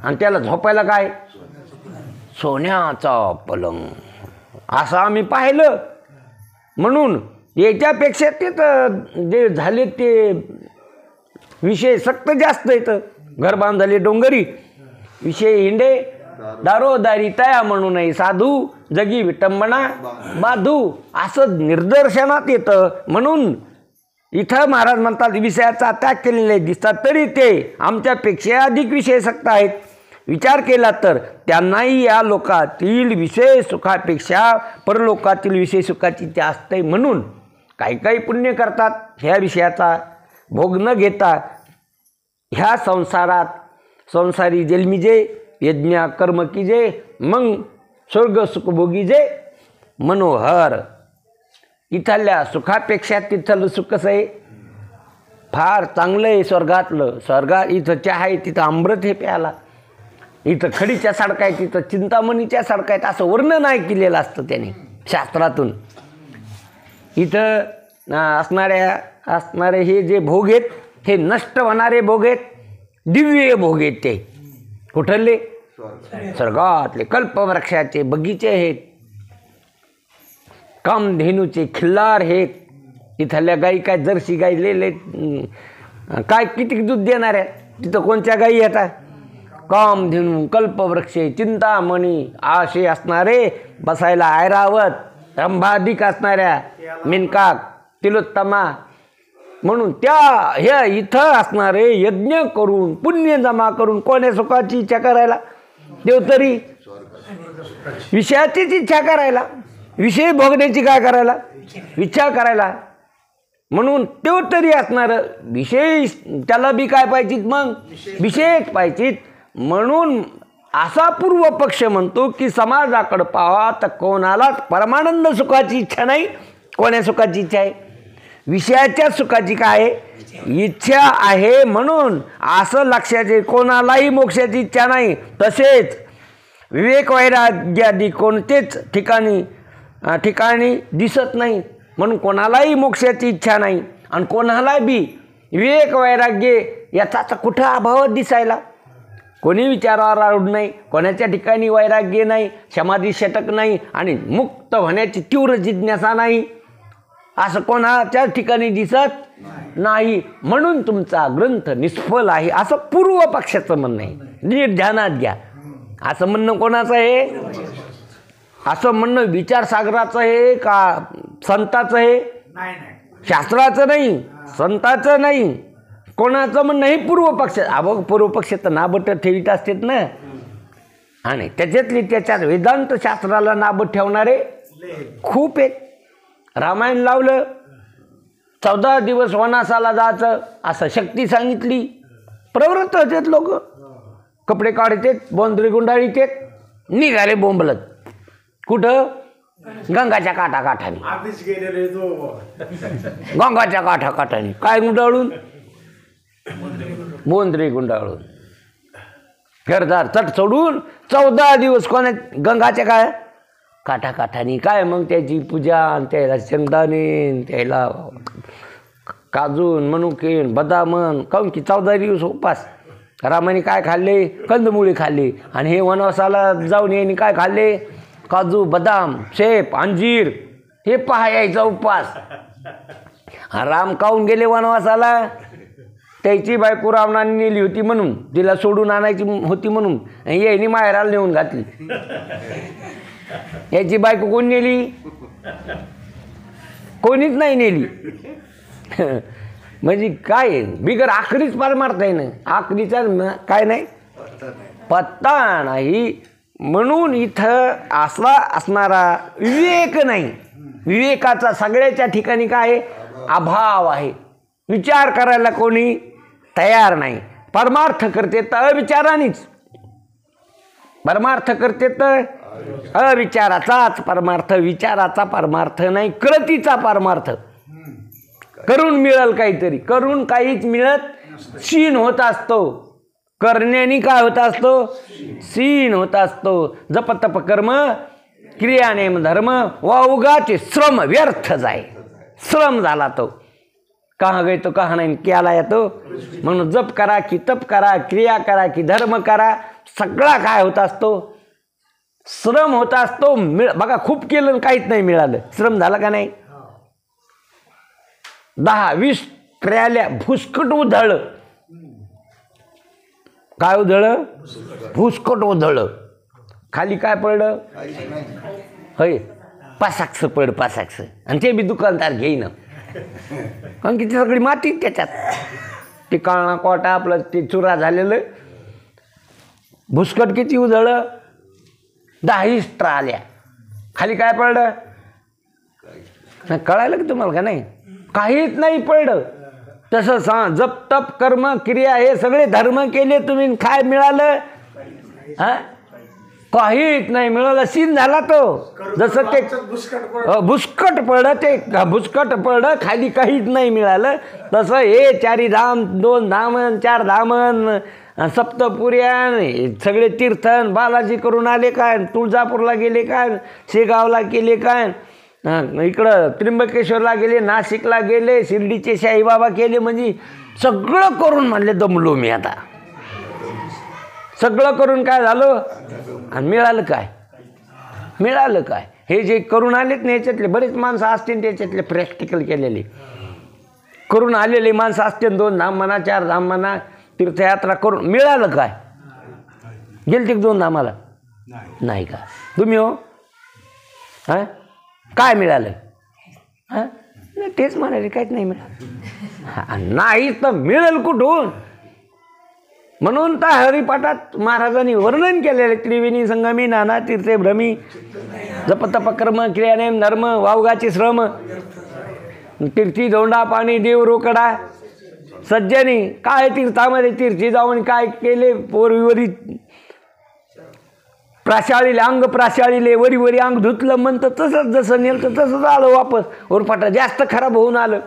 आणि त्याला झोपायला काय सोन्याचा पलंग असं आम्ही पाहिलं. म्हणून याच्यापेक्षा ते तर जे झाले ते विषय सक्त जास्त येतं. घर बांधले डोंगरी विषय हिंडे दारोदारी तया म्हणू नये साधू जगी विटंबना बाधू असं निदर्शनात येतं. म्हणून इथं महाराज म्हणतात विषयाचा त्याग केलेले दिसतात तरी ते आमच्यापेक्षा अधिक विषय सक्त आहेत. विचार केला तर त्यांनाही या लोकातील विषय सुखापेक्षा परलोकातील विषय सुखाची जास्त आहे. म्हणून काही पुण्य करतात ह्या विषयाचा भोग न घेता ह्या संसारात संसारी जन्मी जे यज्ञ कर्म कीजे मग स्वर्ग सुख भोगीजे मनोहर. इथल्या सुखापेक्षा तिथलं सुख कसं आहे फार चांगलं आहे. स्वर्गात इथं चहा आहे तिथं अमृत हे प्यायला. इथं खडीच्या सडका आहेत तिथं चिंतामणीच्या सडका आहेत असं वर्णन नाही केलेलं असतं त्याने शास्त्रातून. इथं असणारे हे जे भोग आहेत हे नष्ट होणारे भोग आहेत दिव्य भोग आहेत. ते कुठले स्वर्गातले कल्पवृक्षाचे बगीचे आहेत कामधेनूचे खिल्लार आहेत. इथल्या गाई काय जर्सी गाई लेले काय किती दूध देणार आहेत तिथं कोणत्या गाई येतात कामधेनू कल्पवृक्षे चिंतामणी आशे असणारे बसायला ऐरावत रंभाधिक असणाऱ्या मिनकाक तिलोत्तमा. म्हणून ह्या इथं असणारे यज्ञ करून पुण्य जमा करून कोण्या सुखाची इच्छा करायला देव तरी विषयाचीच इच्छा करायला विषय भोगण्याची काय करायला इच्छा करायला. म्हणून तो तरी असणारं विषय त्याला बी काय पाहिजेत मग विषयच पाहिजेत. म्हणून असा पूर्व पक्ष म्हणतो की समाजाकडं पाहा तर कोणालाच परमानंद सुखाची इच्छा नाही. कोण्या सुखाची इच्छा आहे विषयाच्या सुखाची काय इच्छा आहे. म्हणून असं लक्षात येईल कोणालाही मोक्षाची इच्छा नाही. तसेच विवेक वैराग्यादी कोणतेच ठिकाणी दिसत नाही. म्हणून कोणालाही मोक्षाची इच्छा नाही आणि कोणाला बी विवेक वैराग्य याचा कुठं अभाव दिसायला. कोणी विचारावर आरूढ नाही कोणाच्या ठिकाणी वैराग्य नाही समाधी षटक नाही आणि मुक्त होण्याची तीव्र जिज्ञासा नाही असं कोणाच्या ठिकाणी दिसत नाही. म्हणून तुमचा ग्रंथ निष्फल आहे असं पूर्व पक्षाचं म्हणणं आहे. नीट ध्यानात घ्या. असं म्हणणं कोणाचं आहे असं म्हणणं विचारसागराचं आहे का संताचं आहे शास्त्राचं नाही संताचं नाही कोणाचं म्हणणं हे पूर्व पक्ष. अबघ पूर्व पक्ष तर नाबट ठेवीत असतात ना आणि त्याच्यात वेदांत शास्त्राला नाबट ठेवणारे खूप आहेत. रामायण लावलं 14 दिवस वनासाला जायचं असं शक्ती सांगितली प्रवृत्त होतेत लोक कपडे काढतेत बोंद्री गुंडाळीतेत निघाले बोंबलत कुठं गंगाच्या काठाकाठाने गंगाच्या काठाकाठाने काय गुंडाळून बोंद्री गुंडाळून घरदार चट सोडून 14 दिवस कोणा गंगाच्या काय काठाकाठाने काय मग त्याची पूजा त्याला शेंगदाणे त्याला काजून मनुकेन बदामन काऊन की 14 दिवस उपास. रामाने काय खाल्ले कंदमुळे खाल्ले आणि हे वनवासाला जाऊन यांनी काय खाल्ले काजू बदाम शेप अंजीर हे पहा यायचा उपवास. राम काऊन गेले वनवासाला त्याची बायको रावणाने नेली होती म्हणून तिला सोडून आणायची होती म्हणून यांनी माहेराला नेऊन घातली. याची बायको कोण नेली कोणीच नाही नेली. म्हणजे काय बिगर आखरीच पार मारता येईन आखरीचा काय नाही पत्ता नाही. म्हणून इथं असणारा विवेक नाही. विवेकाचा सगळ्याच्या ठिकाणी काय आहे? अभाव आहे. विचार करायला कोणी तयार नाही. परमार्थ करते तर अविचारानेच. परमार्थ करते तर अविचाराचाच परमार्थ, विचाराचा परमार्थ नाही, कृतीचा परमार्थ. करून मिळेल काहीतरी, करून काहीच मिळत क्षीण होत असतो. करण्याने काय होत असतो? क्षीण होत असतो. जप तप कर्म क्रिया नेम धर्म वाउगाचे श्रम व्यर्थ जाय. श्रम झाला तो. कहा गए तो कहा नाही केला येतो. म्हणून जप करा की तप करा, क्रिया करा की धर्म करा, सगळा काय होत असतो? श्रम होत असतो. बघा खूप केलं काहीच नाही मिळालं, श्रम झाला का नाही? 10-20 ट्रॅल्या भुसकट उधळ. काय उधळ? भुसकट उधळ. खाली काय पडलं? होय, पासाक्स पड, पासाक्स. आणि ते बी दुकानदार घेईन, कारण की ती सगळी माती त्याच्यात. ते काळणा कोटा आपलं ते चुरा झालेलं. भुसकट किती उधळलं? 10 ट्राल्या. खाली काय पडलं? कळायलं की तुम्हाला का नाही? काहीच नाही पडलं. तसं जप तप कर्म क्रिया हे सगळे धर्म केले तुम्ही, काय मिळालं? काहीच नाही मिळालं. सीन झाला तो. जसं ते भुसकट पडलं, ते भुसकट पडलं, खाली काहीच नाही मिळालं. तसं हे 4 धाम, 2 धामन, 4 धामन, सप्तपुर्यान, सगळे तीर्थन बालाजी करून आले काय, तुळजापूरला गेले काय, शेगावला गेले काय, इकडं त्र्यंबकेश्वरला गेले, नाशिकला गेले, शिर्डीचे साईबाबा केले. म्हणजे सगळं करून म्हणले दमलो मी आता. सगळं करून काय झालं? आणि मिळालं काय? मिळालं काय? हे जे करून आलेत ना, याच्यातले बरेच माणसं असतील त्याच्यातले प्रॅक्टिकल केलेले करून आलेले माणसं असतील. 2 धाम म्हणा, 4 धाम म्हणा, तीर्थयात्रा करून मिळालं काय? गेलते 2 धामाला? नाही का? तुम्ही हो? हां, काय मिळालं? हां, तेच म्हणाले काहीच नाही मिळालं. नाही तर मिळेल कुठून? म्हणून तर हरिपाठात महाराजांनी वर्णन केलेले त्रिवेणी संगमी नाना तीर्थे भ्रमी जप तप कर्म क्रिया नेम धर्म वावगाचे श्रम तीर्थी धोंडा पाणी देव रोकडा. सज्जनी काय तीर्थामध्ये तीर्थी जाऊन काय केले? वरी प्राशाळीले अंग प्राशाळीले वरी वरी अंग धुतलं म्हणतं. तसंच जसं नेलं तसंच आलं वापस. उरफाटा जास्त खराब होऊन आलं.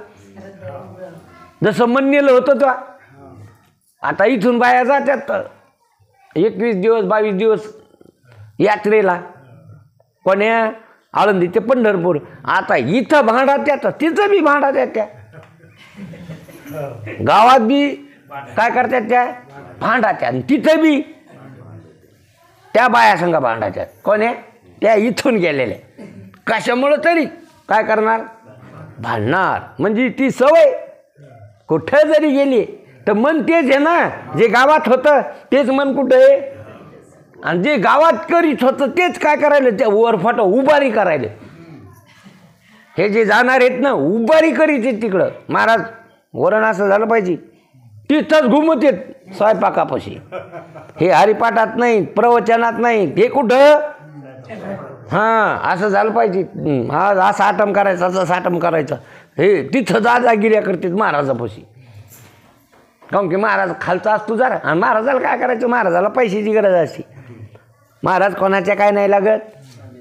जसं मन नेलं होतं तो. आता इथून बाया जातात 21 दिवस 22 दिवस यात्रेला, कोण्या आळंदी ते पंढरपूर. आता इथं भांडा त्यात, तिथं बी भांडा त्या गावात बी काय करतात त्या भांडाच्या, तिथं बी त्या बाया संघ भांडाच्या. कोण्या? त्या इथून गेलेल्या. कशामुळं तरी काय करणार? भांडणार. म्हणजे ती सवय कुठं जरी गेली तर मन तेच आहे ना. जे गावात होतं तेच मन कुठं आहे, आणि जे गावात करीत होतं तेच काय करायला? त्या वरफाट उभारी करायला. हे जे जाणार आहेत ना, उभारी करीत आहेत तिकडं. महाराज वरण असं झालं पाहिजे, तिथंच घुमत आहेत स्वयंपाकापाशी. हे हरिपाठात नाही, प्रवचनात नाही. हे कुठं? हां, असं झालं पाहिजे. हा असा आटम करायचा, असा साटम करायचा. हे तिथं दादागिऱ्या करतात महाराजापाशी. काऊन की महाराज खालचा असतो जरा, आणि महाराजाला काय करायचं? महाराजाला पैशाची गरज असते. महाराज कोणाच्या काय नाही लागत,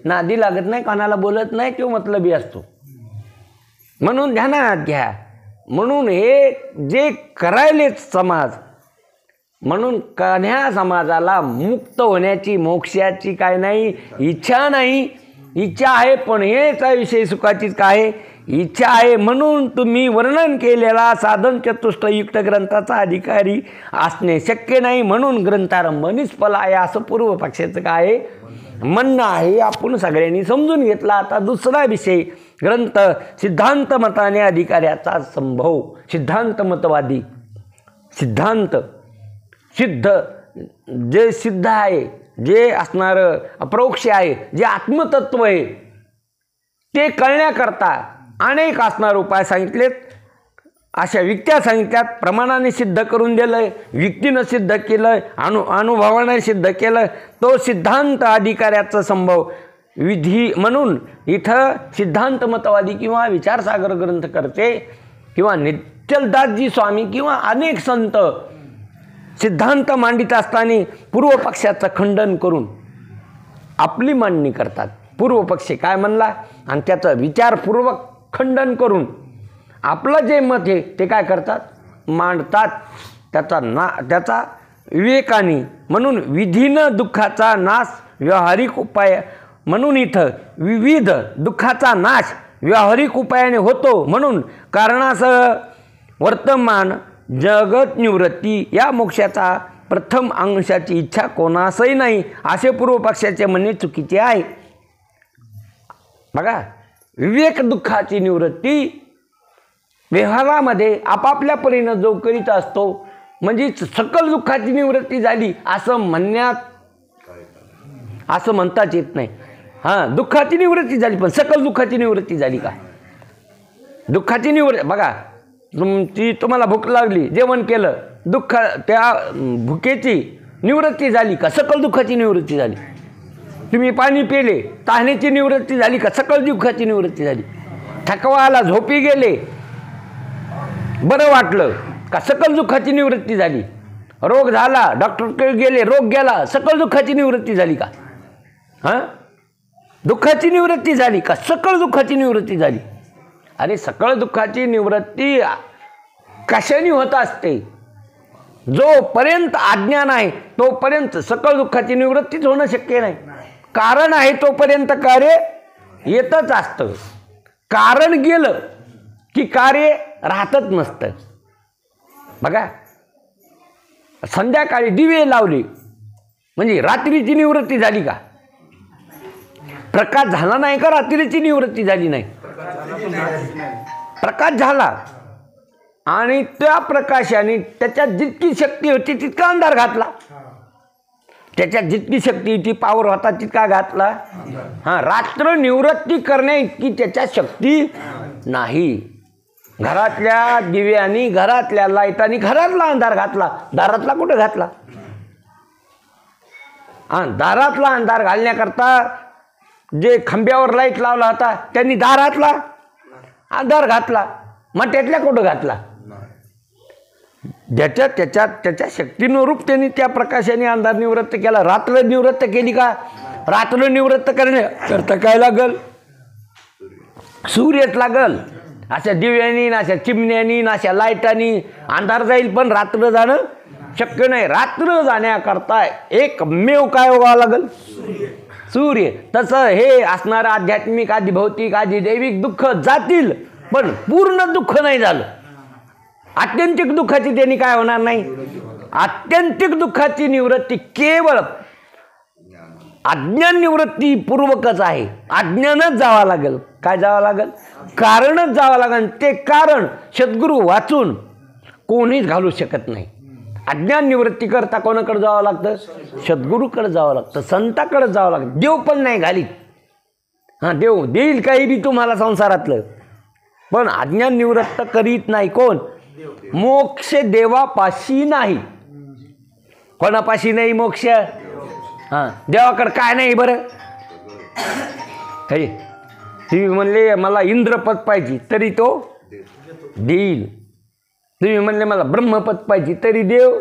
नादी लागत नाही, कोणाला बोलत नाही, तो मतलबी असतो. म्हणून ध्यानात घ्या. म्हणून हे जे करायलेच समाज, म्हणून कन्या समाजाला मुक्त होण्याची मोक्षाची काय नाही इच्छा नाही. इच्छा आहे पण हेच विषय सुखाचीच काय इच्छा आहे. म्हणून तुम्ही वर्णन केलेला साधन चतुष्टयुक्त ग्रंथाचा अधिकारी असणे शक्य नाही. म्हणून ग्रंथारंभ निष्फल आहे असं पूर्व पक्षाचं काय म्हणणं आहे. आपण सगळ्यांनी समजून घेतला. आता दुसरा विषय ग्रंथ सिद्धांत मताने अधिकाऱ्याचा संभव. सिद्धांत मतवादी, सिद्धांत सिद्ध, जे सिद्ध आहे, जे असणारं अप्रोक्ष आहे, जे आत्मतत्व आहे, ते कळण्याकरता अनेक असणारे उपाय सांगितलेत. अशा युक्त्या सांगितल्यात, प्रमाणाने सिद्ध करून दिलंय, युक्तीनं सिद्ध केलं, अनुभवाने सिद्ध केलं. तो सिद्धांत अधिकाऱ्याचा संभव विधी म्हणून इथं सिद्धांत मतवादी किंवा विचारसागर ग्रंथ करते किंवा निश्चलदासजी स्वामी किंवा अनेक संत सिद्धांत मांडित असताना पूर्व पक्षाचं खंडन करून आपली मांडणी करतात. पूर्व पक्षी काय म्हणला आणि त्याचं विचारपूर्वक खंडन करून आपलं जे मत आहे ते काय करतात, मांडतात. त्याचा विवेकाने म्हणून विधीनं दुःखाचा नाश व्यावहारिक उपाय म्हणून इथं विविध दुःखाचा नाश व्यावहारिक उपायाने होतो. म्हणून कारणासह वर्तमान जगत निवृत्ती या मोक्षाचा प्रथम अंशाची इच्छा कोणासही नाही असे पूर्व पक्षाचे म्हणणे चुकीचे आहे. बघा, विवेक दुःखाची निवृत्ती व्यवहारामध्ये आपापल्या परीनं जो करीत असतो म्हणजे सकल दुःखाची निवृत्ती झाली असं म्हणताच येत नाही. हां, दुःखाची निवृत्ती झाली पण सकल दुःखाची निवृत्ती झाली का? दुःखाची निवृत्ती बघा, तुम्हाला भूक लागली, जेवण केलं, दुःख त्या भुकेची निवृत्ती झाली का? सकल दुःखाची निवृत्ती झाली. तुम्ही पाणी पिले, तहानेची निवृत्ती झाली का? सकल दुःखाची निवृत्ती झाली. थकवा आला, झोपी गेले, बरं वाटलं का? सकल दुःखाची निवृत्ती झाली. रोग झाला, डॉक्टरकडे गेले, रोग गेला, सकल दुःखाची निवृत्ती झाली का? हां, दुःखाची निवृत्ती झाली का? सकल दुःखाची निवृत्ती झाली. अरे, सकल दुःखाची निवृत्ती कशाने होत असते? जोपर्यंत अज्ञान आहे तोपर्यंत सकल दुःखाची निवृत्तीच होणं शक्य नाही. कारण आहे तोपर्यंत कार्य येतच असतं. कारण गेलं की कार्य राहतच नसतं. बघा, संध्याकाळी दिवे लावले म्हणजे रात्रीची निवृत्ती झाली का? प्रकाश झाला नाही का? रात्रीची निवृत्ती झाली नाही. प्रकाश झाला आणि त्या प्रकाशाने त्याच्यात जितकी शक्ती होती तितका अंधार घातला. त्याच्यात जितकी शक्ती होती, पावर होता तितका घातला. हां, रात्र निवृत्ती करण्या इतकी त्याच्यात शक्ती नाही. घरातल्या दिव्यानी, घरातल्या लाईटानी घरातला अंधार घातला, दारातला कुठं घातला? हां, दारातला अंधार घालण्याकरता जे खांब्यावर लाईट लावला होता त्यांनी दारातला अंधार घातला, मग त्यातल्या कुठं घातला? त्याच्या शक्तीनुरूप त्यांनी त्या प्रकाशाने अंधार निवृत्त केला. रात्र निवृत्त केली का? रात्र निवृत्त करण्याकरता काय लागल? सूर्यच लागल. अशा दिव्यानी, अशा चिमण्यानी, अशा लाईटानी अंधार जाईल पण रात्र जाणं शक्य नाही. रात्र जाण्याकरता एकमेव काय व्हावं लागल? सूर्य. तसं हे असणारं आध्यात्मिक, आधी भौतिक, आधी दैविक दुःख जातील पण पूर्ण दुःख नाही झालं. आत्यंतिक दुःखाची त्यांनी काय होणार नाही. आत्यंतिक दुःखाची निवृत्ती केवळ अज्ञान निवृत्ती पूर्वकच आहे. अज्ञानच जावं लागेल. काय जावं लागेल? कारणच जावं लागेल. ते कारण सद्गुरू वाचून कोणीच घालू शकत नाही. अज्ञान निवृत्ती करता कोणाकडे जावं लागतं? सद्गुरूकडे जावं लागतं, संताकडे जावं लागतं. देव पण नाही घालीत. हां, देव देईल काही बी तुम्हाला संसारातलं, पण अज्ञान निवृत्त करीत नाही. कोण? मोक्ष देवापाशी नाही. कोणापाशी नाही मोक्ष? हां, देवाकडे काय नाही बरं? हे तुम्ही म्हणले मला इंद्रपद पाहिजे तरी तो देईल. तुम्ही म्हणले मला ब्रह्मपद पाहिजे तरी देव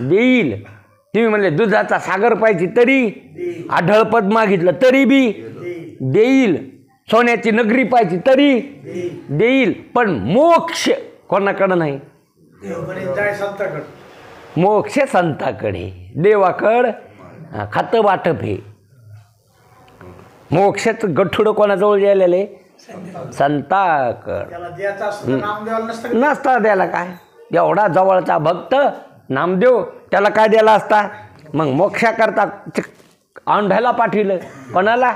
देईल. तुम्ही म्हणले दुधाचा सागर पाहिजे तरी, आढळपद मागितलं तरी बी देईल. सोन्याची नगरी पाहिजे तरी देईल. पण मोक्ष कोणाकडं नाही? मोक्ष संताकडे. देवाकड खातं वाटप हे. मोक्षाचं गठुडं कोणाजवळ गेलेलं आहे? संताकड. नसता द्यायला काय? एवढा जवळचा भक्त नामदेव, त्याला काय द्यायला असता? मग मोक्षाकरता औंढ्याला पाठविलं. कोणाला?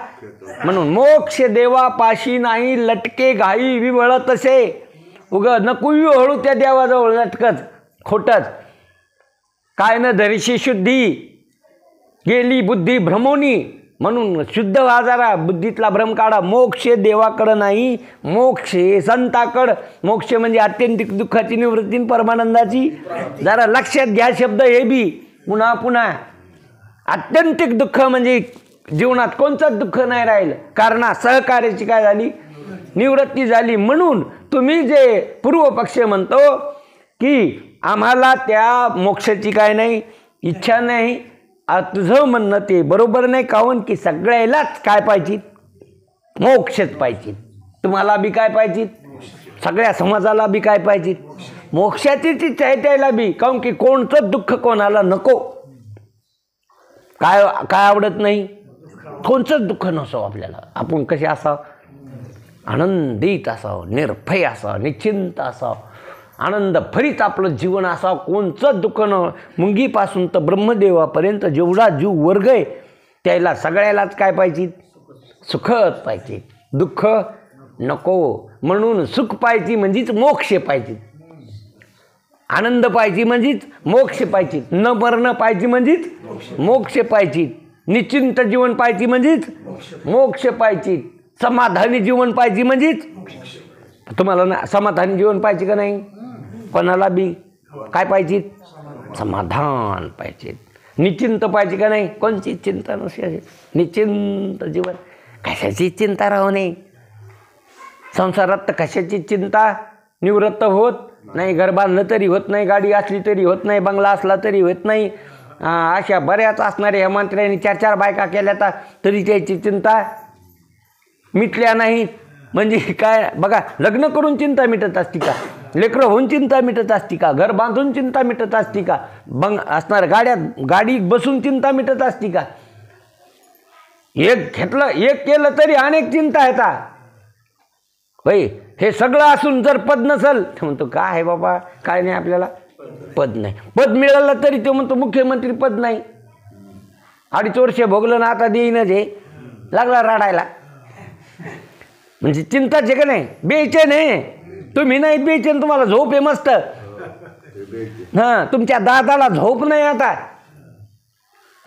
म्हणून मोक्ष देवापाशी नाही, लटके घाई विवळ तसे. उग नको हळू त्या देवाजवळ लटकत. खोटच. काय न धरीशी शुद्धी गेली बुद्धी भ्रमोनी. म्हणून शुद्ध व्हा जरा, बुद्धीतला भ्रम काढा. मोक्ष देवाकडं नाही, मोक्ष संताकडं. मोक्ष म्हणजे आत्यंतिक दुःखाची निवृत्ती, परमानंदाची. जरा लक्षात घ्या शब्द हे बी पुन्हा पुन्हा. आत्यंतिक दुःख म्हणजे जीवनात कोणतंच दुःख नाही राहिलं, कारण सहकार्याची काय झाली, निवृत्ती झाली. म्हणून तुम्ही जे पूर्व पक्ष म्हणतो की आम्हाला त्या मोक्षाची काय नाही, इच्छा नाही, तुझं म्हणणं ते बरोबर नाही. काहून की सगळ्यालाच काय पाहिजे, मोक्षच पाहिजे. तुम्हाला बी काय पाहिजे, सगळ्या समाजाला बी काय पाहिजे, मोक्षाची इच्छा आहे त्याला बी. काहून की कोणतं दुःख कोणाला नको, काय काय आवडत नाही, कोणतंच दुःख नसो आपल्याला. आपण कसे असावं, आनंदित असावं, निर्भय असावं, निश्चिंत असावं, आनंद भरीत आपलं जीवन असावं. कोणचंच दुःख न. मुंगीपासून तर ब्रह्मदेवापर्यंत जेवढा जीव वर्ग आहे त्याला सगळ्यालाच काय पाहिजे, सुखच पाहिजे, दुःख नको. म्हणून सुख पाहिजे म्हणजेच मोक्ष पाहिजे, आनंद पाहिजे म्हणजेच मोक्ष पाहिजे, न मरणं पाहिजे म्हणजेच मोक्ष पाहिजे, निश्चिंत जीवन पाहिजे म्हणजेच मोक्ष पाहिजे, समाधानी जीवन पाहिजे म्हणजेच. तुम्हाला ना समाधानी जीवन पाहिजे का नाही, कोणाला बी काय पाहिजे, समाधान पाहिजे. निश्चिंत पाहिजे का नाही, कोणची चिंता नसे, निश्चिंत जीवन. कशाची चिंता राहू नये संसारात, तर कशाची चिंता निवृत्त होत नाही. घर बांधलं तरी होत नाही, गाडी असली तरी होत नाही, बंगला असला तरी होत नाही. अशा बऱ्याच असणाऱ्या ह्या मंत्र्यांनी 4-4 बायका केल्या तरी त्याची चिंता मिटल्या नाहीत. म्हणजे काय बघा, लग्न करून चिंता मिटत असती का, लेकरं होऊन चिंता मिटत असती का, घर बांधून चिंता मिटत असती का, असणार गाडीत बसून चिंता मिटत असती का. एक घेतलं, एक केलं तरी अनेक चिंता येतात. भाई हे सगळं असून जर पद नसल तर म्हणतो काय आहे बाबा, काय नाही आपल्याला पद नाही. पद मिळालं तरी तो म्हणतो मुख्यमंत्री पद नाही. 2.5 वर्ष भोगलं ना, आता देईनच हे, लागला रडायला. म्हणजे चिंताच आहे का नाही, बेचैन आहे तुम्ही. नाही बेचैन, तुम्हाला झोप आहे मस्त. हां, तुमच्या दादाला झोप नाही आता,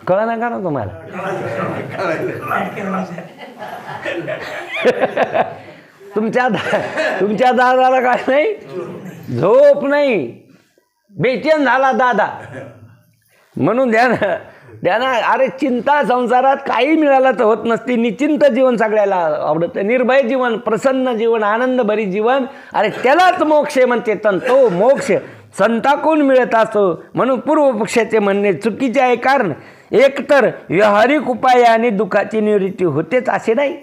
कळलं नाही का ना तुम्हाला. तुमच्या दादाला काय नाही, झोप नाही, बेचैन झाला दादा. म्हणून द्या ना, अरे चिंता संसारात काही मिळालं तर होत नसती. निश्चिंत जीवन सगळ्याला आवडतं, निर्भय जीवन, प्रसन्न जीवन, आनंदभरी जीवन. अरे त्यालाच मोक्ष म्हणते. तो मोक्ष संतांकडून मिळत असतो. म्हणून पूर्व पक्षाचे म्हणणे चुकीचे आहे. कारण एकतर व्यावहारिक उपायाने दुःखाची निवृत्ती होतेच असे नाही,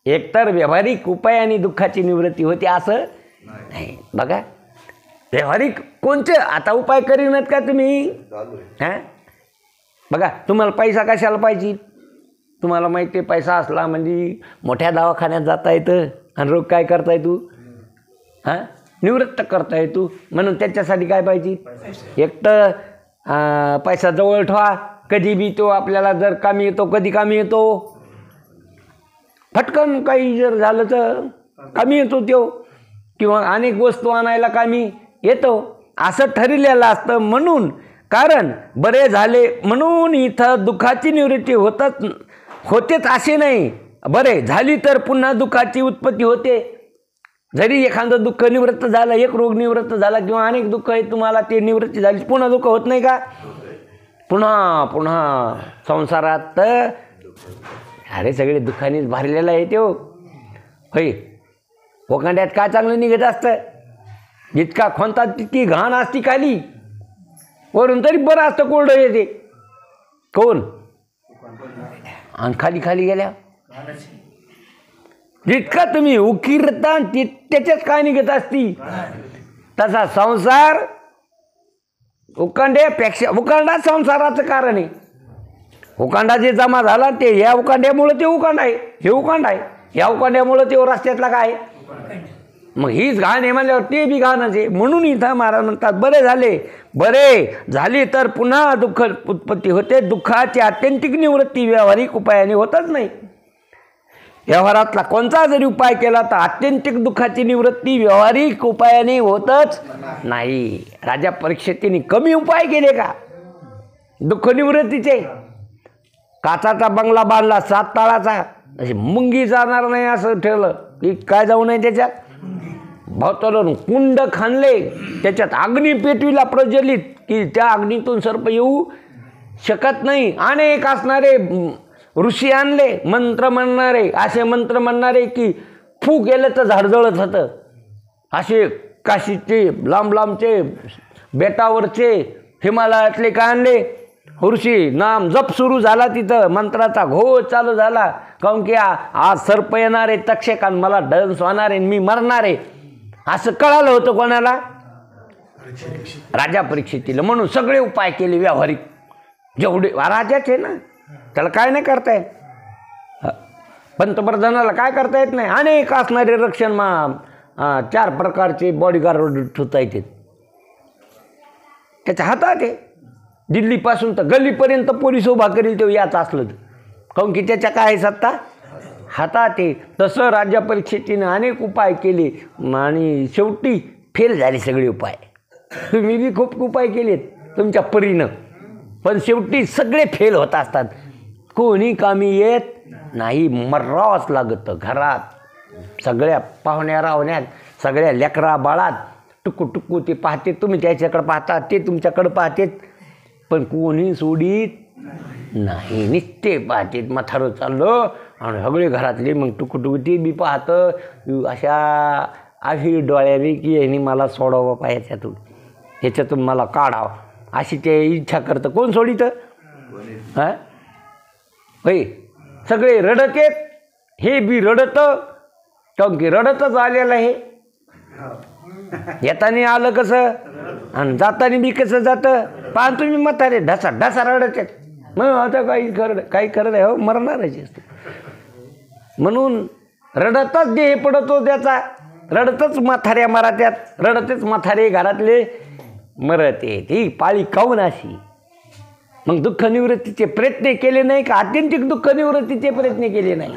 एकतर व्यावहारिक उपायाने दुःखाची निवृत्ती होते असं नाही. बघा व्यावहारिक कोणते आता उपाय करीनात का तुम्ही. हां बघा, तुम्हाला पैसा कशाला पाहिजे, तुम्हाला माहिती आहे पैसा असला म्हणजे मोठ्या दवाखान्यात जाता येतं आणि रोग काय करता येतो, हां निवृत्त करता येतो. म्हणून त्याच्यासाठी काय पाहिजे, एक तर पैसा जवळ ठेवा, कधी बी तो आपल्याला जर कामी येतो, कधी कामी येतो, फटकन काही जर झालं तर कामी येतो तो, किंवा अनेक वस्तू आणायला कामी येतो, असं ठरलेलं असतं. म्हणून कारण बरे झाले म्हणून इथं दुःखाची निवृत्ती होतेच असे नाही. बरे झाली तर पुन्हा दुःखाची उत्पत्ती होते. जरी एखादं दुःख निवृत्त झालं, एक रोग निवृत्त झाला किंवा अनेक दुःख आहे तुम्हाला ते निवृत्ती झाली, पुन्हा दुःख होत नाही का, पुन्हा संसारात तर अरे सगळे दुःखानेच भरलेलं आहे तो. होय, ओकांड्यात काय चांगलं निघत असतं, जितका खोंतात तितकी घाण असती खाली, वरून तरी बरं असतं कोरडं येते कोण, आणि खाली खाली गेल्या जितका तुम्ही उकिरता त्याच्यात काय निघत असती. तसा संसार उकांड्यापेक्षा, उकांडा संसाराचं कारण आहे. उकांडा जे जमा झाला ते ह्या उकांड्यामुळं ते उकांडा आहे, हे उकांडा आहे, ह्या उकांड्यामुळं ते रस्त्यातला काय, मग हीच घाण आहे म्हणल्यावर ते बी घाणच आहे. म्हणून इथं महाराज म्हणतात बरे झाली तर पुन्हा दुःख उत्पत्ती होते. दुःखाची आत्यंतिक निवृत्ती व्यावहारिक उपायाने होतच नाही. व्यवहारातला कोणता जरी उपाय केला तर आत्यंतिक दुःखाची निवृत्ती व्यावहारिक उपायाने होतच नाही. राजा परीक्षितीने कमी उपाय केले का दुःख निवृत्तीचे, काचाचा बंगला बांधला 7 ताळाचा, अशी मुंगी जाणार नाही असं ठेवलं की काय जाऊ नये त्याच्यात. भोवतालून कुंड खाणले, त्याच्यात अग्नी पेटविला प्रज्वलित की त्या अग्नीतून सर्प येऊ शकत नाही. अनेक असणारे ऋषी आणले, मंत्र म्हणणारे, असे मंत्र म्हणणारे की फू केलं तर झाड जळत होतं. असे काशीचे लांब लांबचे बेटावरचे हिमालयातले काय आणले ऋषी. नाम जप सुरू झाला, तिथं मंत्राचा घोष चालू झाला. काऊन की आज सर्प येणार आहे तक्षक आणि मला डंस होणार आहे, मी मरणार आहे असं कळालं होतं. कोणाला? राजा परीक्षितीला. म्हणून सगळे उपाय केले व्यावहारिक, जेवढे राजाच आहे ना, त्याला काय नाही करता येत. पंतप्रधानाला काय करता येत नाही. अनेक असणारे रक्षण 4 प्रकारचे बॉडीगार्ड ठेवता येते त्याच्या हातात आहे. दिल्लीपासून तर गल्लीपर्यंत पोलीस उभा करील तो याच असलं तर. काऊन की त्याच्या काय सत्ता हातात आहे. तसं राज्य परीक्षेतीनं अनेक उपाय केले आणि शेवटी फेल झाले सगळे उपाय. तुम्ही बी खूप उपाय केलेत तुमच्या परीनं, पण शेवटी सगळे फेल होत असतात. कोणी कामी येत नाही, मरावंच लागतं. घरात सगळ्या पाहुण्या रावण्यात, सगळ्या लेकरा बाळात टुकू टुकू ते पाहते, तुम्ही त्याच्याकडे पाहता, ते तुमच्याकडं पाहतेत, पण कोणी सोडीत नाही. नित्य पाहतेत. म्हातारं चाललं आणि सगळे घरातले मग टुकू टुकू ते बी पाहतं अशा अशी डोळ्याने की यांनी मला सोडावं पाहिजे, ह्याच्यातून मला काढावं अशी ते इच्छा करतं. कोण सोडितं? हां होय, सगळे रडत येत. हे बी रडतं, काऊन की रडतच आलेलं आहे. येताना आलं कसं आणि जाताना बी कसं जातं. पाहा तुम्ही म्हातारे ढसा ढसा रडत आहेत. मग आता काही खरं नाही हो, मरणारच असतो. म्हणून रडतच देह पडतो त्याचा, रडतच म्हाताऱ्या मरात्यात, रडतच म्हातारे घरातले मरत येत. ही पाळी काऊन अशी? मग दुःख निवृत्तीचे प्रयत्न केले नाही का? आत्यंतिक दुःख निवृत्तीचे प्रयत्न केले नाही.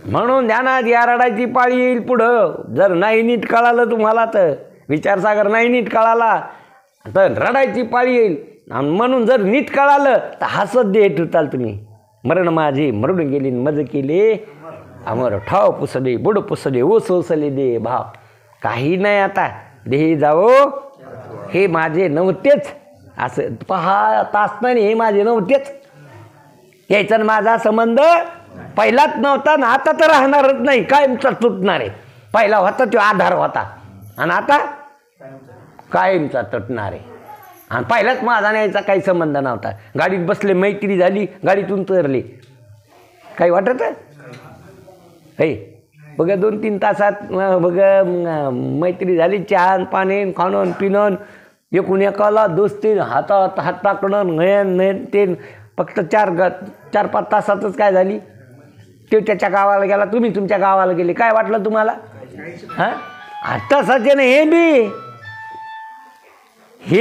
म्हणून ध्यानात या रडायची पाळी येईल पुढं. जर नाही नीट कळालं तुम्हाला तर, विचारसागर नाही नीट कळाला तर रडायची पाळी येईल. आणि म्हणून जर नीट कळालं तर हसत देह ठेवताल तुम्ही. मरण माझे मरून गेले मज केले, अमर ठाव पुसले बुड पुसले ओ सोसले दे भाव. काही नाही आता देही जावो, हे माझे नव्हतेच असं पाहत असताना हे माझे नव्हतेच. यायचा माझा संबंध पहिलाच नव्हता ना आता तर राहणारच नाही, कायमचा तुटणार आहे. पहिला होता तो आधार होता आणि आता कायमचा तुटणार आहे. आणि पहिलाच माझा न्यायचा काही संबंध नव्हता. गाडीत बसले, मैत्री झाली, गाडीतून उतरले, काही वाटत हे बघा 2-3 तासात बघा मैत्री झाली. चहा पाणी खाणं पिणं एकूण एकाला दोस्ती, हातात हात टाकणं, नयन ते फक्त 4-5 तासातच काय झाली. ते त्याच्या गावाला गेला, तुम्ही तुमच्या गावाला गेले, काय वाटलं तुम्हाला? हां तसाचे ना हे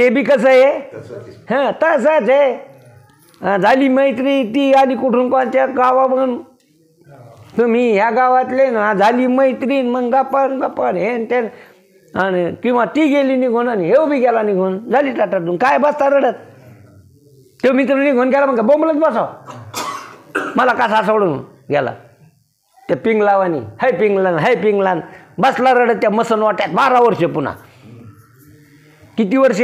बी कसं आहे? हां तसंच आहे. झाली मैत्री, ती आली कुठून कोणत्या गावावरून, तुम्ही ह्या गावातले ना, झाली मैत्रीण, मग गप्पन हे ते, आणि किंवा ती गेली निघून आणि हे बी गेला निघून, झाली टाटातून. काय बसता रडत? तो मित्र निघून गेला मग बोंबलत बसाव, मला कसा सोडून गेला. त्या पिंगलावानी हाय पिंगलान बसला रडत त्या मसन वाट्यात. 12 वर्ष पुन्हा. किती वर्ष?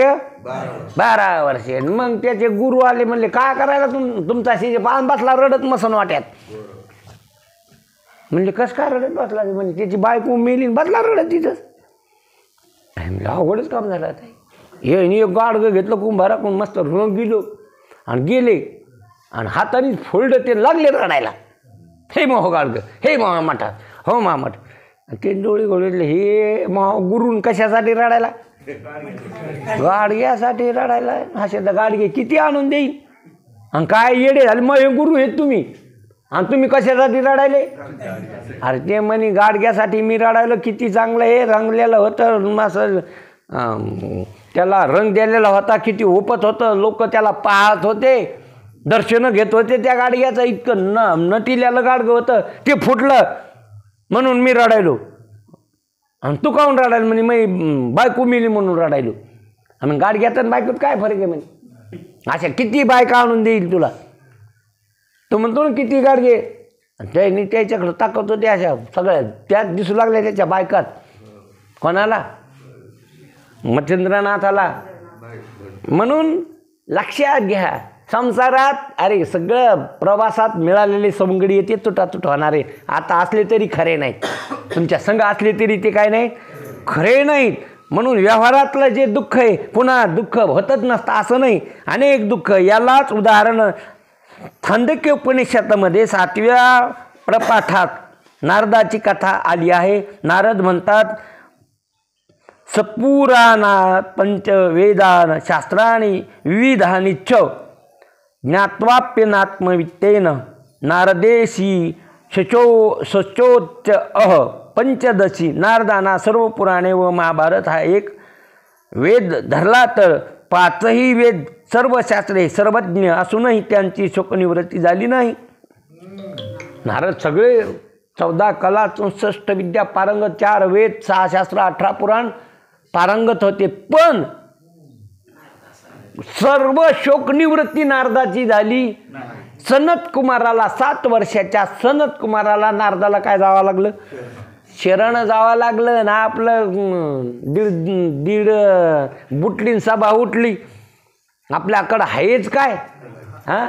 12 वर्ष. मग त्याचे गुरु आले, म्हणले काय करायला तुमचा शिष्य? बसला रडत मसन वाट्यात. म्हणले कस काय रडत बसला? म्हणजे त्याची बायको मेली, बसला रडत तिथंच. अवघडच काम झालं आता. हे एक गाडगं घेतलं कुंभाराकडून, मस्त रंग गेलो आणि गेले आणि हाताने फोल्ड ते लागले रडायला. हे मग गाडगं, हे मा मठात, हो मा मठ. ते डोळे घोळले, हे मा गुरून कशासाठी रडायला? गाडग्यासाठी रडायला. असे तर गाडगे किती आणून देईल. आणि काय येडे झाले मग हे गुरु आहेत तुम्ही, आणि तुम्ही कशासाठी रडायले? अरे ते म्हणे गाडग्यासाठी मी रडायलो. किती चांगलं हे रंगलेलं होतं, असं त्याला रंग दिलेला होता, किती ओपत होतं, लोक त्याला पाहत होते, दर्शनं घेत होते त्या गाडग्याचं. इतकं नटिल्यालं गाडगं होतं, ते फुटलं म्हणून मी रडायलो. आणि तू काहून रडायला? म्हणे मी बायको मिली म्हणून रडायलो. आणि गाडग्यात आणि बायकोत काय फरक आहे म्हणे? अशा किती बायका आणून देईल तुला. तो म्हणतो ना किती गाडगे, त्याने त्याच्याकडं ताकद होती अशा सगळ्या, त्यात दिसू लागल्या त्याच्या बायकात. कोणाला? मच्छिंद्रनाथाला. म्हणून लक्षात घ्या, संसारात अरे सगळं प्रवासात मिळालेले सवंगडी येते तुटातुट होणारे. आता असले तरी खरे नाहीत, तुमच्या संघ असले तरी ते काय नाही खरे नाहीत. म्हणून व्यवहारातलं जे दुःख आहे पुन्हा दुःख होतच नसतं असं नाही, अनेक दुःख. यालाच उदाहरण छांदोग्य उपनिषदामध्ये 7व्या प्रपाठात नारदाची कथा आली आहे. नारद म्हणतात, सपुराणात पंचवेदान शास्त्राणी विविधानि च ज्ञात्वाप्यनात्मवित्तेन नारदेशी शचोच्च पंचदशी. नारदाना सर्व पुराणे व महाभारत हा एक वेद धरला तर 5ही वेद सर्व शास्त्रे सर्वज्ञ असूनही त्यांची शोकनिवृत्ती झाली नाही. नारद सगळे 14 कला 64 विद्या पारंगत, 4 वेद 6 शास्त्र 18 पुराण पारंगत होते, पण सर्व शोकनिवृत्ती नारदाची झाली. सनत कुमाराला 7 वर्षाच्या सनत कुमाराला नारदाला काय जावं लागलं? शरण जावं लागलं ना. आपलं दीड बुटलीन सभा उठली. आपल्याकडं आहेच काय? हां,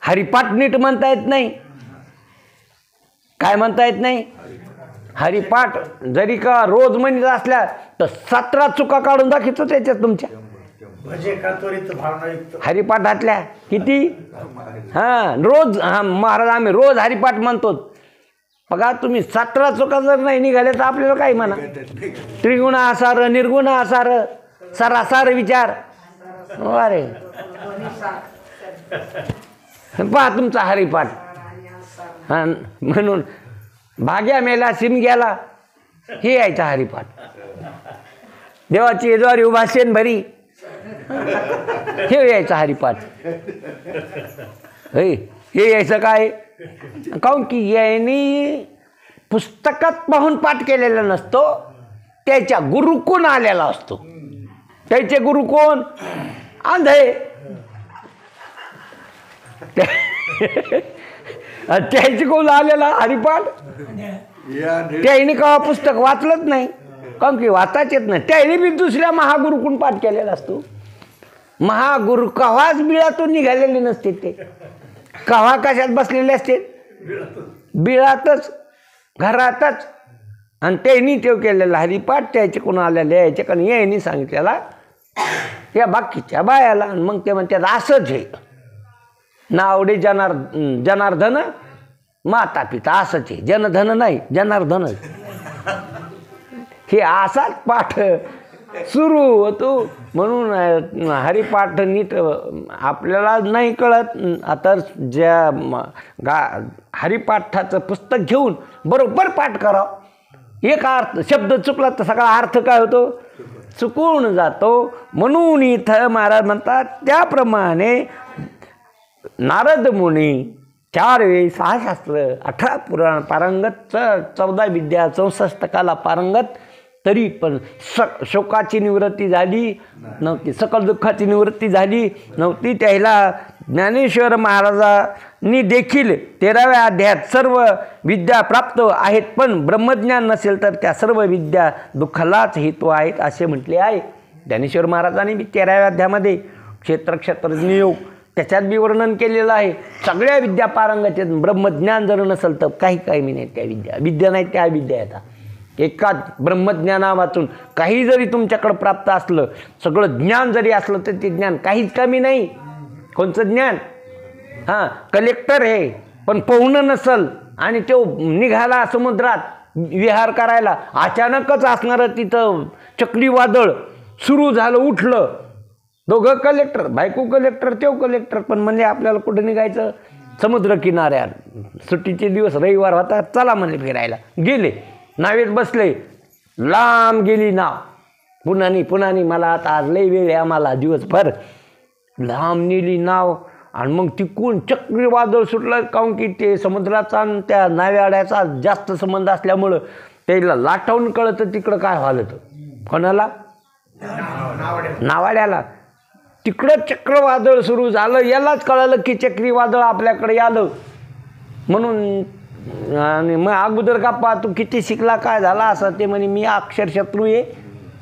हरिपाठ नीट म्हणता येत नाही. काय म्हणता येत नाही? हरिपाठ जरी का रोज म्हणत असल्या तर 17 चुका काढून दाखवतो त्याच्यात तुमच्या हरिपाठातल्या किती. हां, रोज महाराज आम्ही रोज हरिपाठ म्हणतो. बघा तुम्ही 17 चुका जर नाही निघाल्या तर आपल्याला काय म्हणा? त्रिगुण आसार, निर्गुण आसार, सरासार विचार. अरे पहा तुमचा हरिपाठ. हां, म्हणून भाग्या मेला सिम गेला हे यायचा हरिपाठ. देवाची यजवारी उभासेन भरी हे यायचा हरिपाठ. हे यायचं काय? काऊन की यांनी पुस्तकात पाहून पाठ केलेला नसतो, त्याच्या गुरुकडून आलेला असतो. त्याचे गुरु कोण? आंधळे. त्याची कोण आलेला हरिपाठ? त्याने का पुस्तक वाचलंच नाही, काऊन की वाचाच येत नाही. त्याने बी दुसऱ्या महागुरुकडून पाठ केलेला असतो. महागुरु कव्हाच बिळातून निघालेले नसते. ते कव्हा कशात बसलेले असते? बिळातच, घरातच. आणि त्यांनी तेव केलेला हरिपाठ त्याचे कोण आलेले यायचे कारण यांनी सांगितलेला या बाकीच्या बायाला. मग ते म्हणतात असंच आहे, नावडे जनार्दन माता पिता असंच आहे. जनधन नाही, जनार्दन. हे असाच पाठ सुरू होतो. म्हणून हरिपाठ नीट आपल्याला नाही कळत. आता ज्या हरिपाठाचं पुस्तक घेऊन बरोबर पाठ करावं. एक अर्थ शब्द चुकला तर सगळा अर्थ काय होतो? चुकून जातो. म्हणून इथं महाराज म्हणतात त्याप्रमाणे नारद मुनी 4 वेद 6 शास्त्र 18 पुराण पारंगत, 14 विद्या 64 कला पारंगत, तरी पण शोकाची निवृत्ती झाली नव्हती, सकल दुःखाची निवृत्ती झाली नव्हती. त्याला ज्ञानेश्वर महाराजांनी देखील 13व्या अध्यायात सर्व विद्या प्राप्त आहेत, पण ब्रह्मज्ञान नसेल तर त्या सर्व विद्या दुःखालाच हेतू आहेत असे म्हटले आहे. ज्ञानेश्वर महाराजांनी 13व्या अध्यायामध्ये क्षेत्रज्ञ योग त्याच्यात बी वर्णन केलेलं आहे. सगळ्या विद्या पारंगत आहेत. ब्रह्मज्ञान जर नसेल तर काही मी नाही. त्या विद्या नाहीत त्या विद्या येतात. एकाच ब्रह्मज्ञाना वाचून काही जरी तुमच्याकडं प्राप्त असलं, सगळं ज्ञान जरी असलं तर ते ज्ञान काहीच कमी नाही. कोणचं ज्ञान? हां, कलेक्टर हे पण पोहणं नसल आणि तो निघाला समुद्रात विहार करायला, अचानकच असणारं तिथं चक्रीवादळ सुरू झालं, उठलं. दोघं कलेक्टर, बायको कलेक्टर तेव कलेक्टर, पण म्हणजे आपल्याला कुठं निघायचं? समुद्र किनाऱ्यात. सुट्टीचे दिवस रविवार होता, चला म्हणले फिरायला. गेले, नावेत बसले, लांब गेली नाव. पुन्हानी मला आता आज लई वेळ आहे आम्हाला दिवसभर. लांब नेली नाव आणि मग तिकून चक्रीवादळ सुटलं. काऊन की ते समुद्राचा आणि त्या नाव्याड्याचा जास्त संबंध असल्यामुळं त्याला लाटावून कळतं तिकडं काय व्हालं. तर कोणाला? नावाड्याला. तिकडं चक्रीवादळ सुरू झालं. यालाच कळालं की चक्रीवादळ आपल्याकडे आलं म्हणून. आणि मग अगोदर गप्पा तू किती शिकला काय झाला असं ते म्हणे मी अक्षरशत्रू आहे.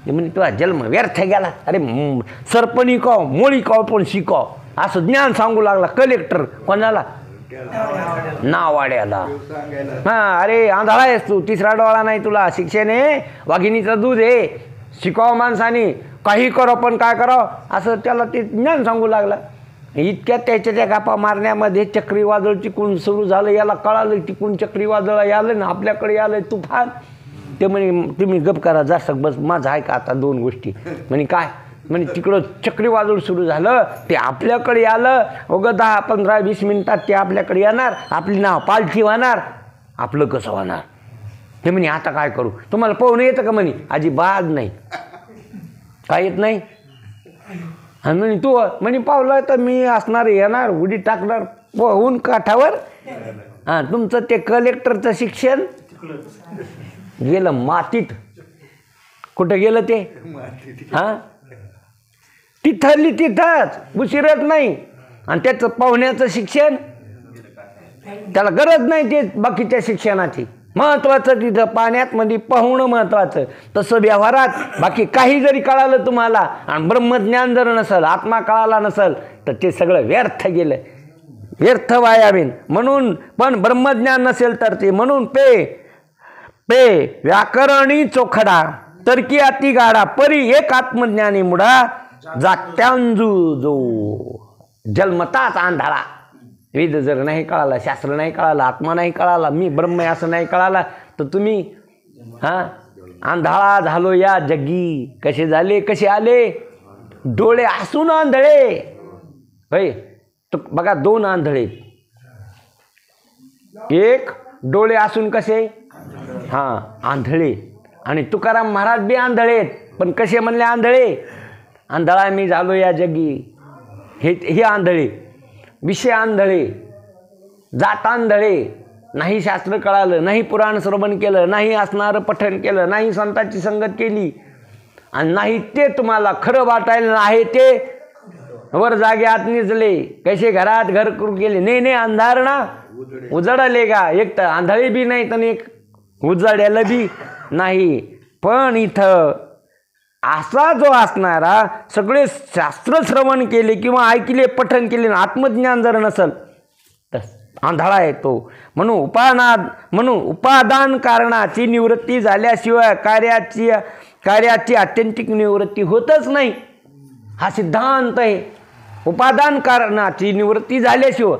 ते म्हणे तुझा जन्म व्यर्थ गेला. अरे सरपणी कव मोळी कव पण शिकाव असं ज्ञान सांगू लागला कलेक्टर. कोणाला? नावाड्याला. हां अरे आंधळा आहेस तू, तिसरा डोळा नाही तुला, शिक्षण आहे वाघिणीचं दूध आहे, शिकावं माणसाने काही करो पण काय करावं असं त्याला ते ज्ञान सांगू लागला. इतक्यात त्याच्या त्या गापा मारण्यामध्ये चक्रीवादळ तिकून सुरू झालं. याला कळालं तिकून चक्रीवादळ आलं ना आपल्याकडे आलं तुफान. ते म्हणे तुम्ही गप करा जास्त बस माझं आहे का आता 2 गोष्टी. म्हणे काय? म्हणे तिकडं चक्रीवादळ सुरू झालं ते आपल्याकडे आलं. अगं 10, 15, 20 मिनिटात ते आपल्याकडे येणार, आपली नाव पालखी होणार, आपलं कसं होणार. ते म्हणे आता काय करू? तुम्हाला पोहणं येतं का? म्हणे अजिबात नाही. काय येत नाही? आणि म्हणे तू म्हणे पावलं तर मी असणार येणार उडी टाकणार पोहून काठावर. हां तुमचं ते कलेक्टरचं शिक्षण गेलं मातीत. कुठं गेलं ते? हां तिथली तिथंच, उशिरत नाही. आणि त्याचं पाहुण्याचं शिक्षण त्याला गरज नाही ते बाकीच्या शिक्षणाची. महत्त्वाचं तिथं पाण्यात मध्ये पाहुणं महत्त्वाचं. तसं व्यवहारात बाकी काही जरी कळालं तुम्हाला आणि ब्रह्मज्ञान जर नसेल, आत्मा कळाला नसेल तर ते सगळं व्यर्थ गेलं, व्यर्थ वायाबीन. म्हणून पण ब्रह्मज्ञान नसेल तर ते म्हणून पे व्याकरणी चोखडा तरकी अति गाडा परी एक आत्मज्ञानी मुडा जात्यांजू जो. जन्मताच आंधळा. वेद जर नाही कळाला, शास्त्र नाही कळाला, आत्मा नाही कळाला, मी ब्रह्म आहे असं नाही कळाला तर तुम्ही हां आंधळा झालो या जगी. कसे झाले कसे आले? डोळे असून आंधळे. होय तर बघा 2 आंधळे. एक डोळे असून कसे? हां आंधळे. आणि तुकाराम महाराज बी आंधळेत पण कसे म्हणले? आंधळे. आंधळा मी झालो या जगी. हे आंधळे. विषय आंधळे, जात आंधळे. नाही शास्त्र कळालं, नाही पुराण श्रवण केलं, नाही असणारं पठण केलं, नाही संतांची संगत केली आणि नाही ते तुम्हाला खरं वाटायला आहे ते वर जागे आत निजले. कैसे घरात घर करू गेले. नाही अंधार ना उजळले का. एक तर आंधळे बी नाही तर एक उजळ्याला बी नाही. पण इथं असा जो असणारा सगळे शास्त्र श्रवण केले किंवा ऐकले पठन केले आत्मज्ञान जर नसेल तर आंधळा आहे तो. म्हणून उपादान कारणाची निवृत्ती झाल्याशिवाय कार्याची आत्यंतिक निवृत्ती होतच नाही. हा सिद्धांत आहे. उपादान कारणाची निवृत्ती झाल्याशिवाय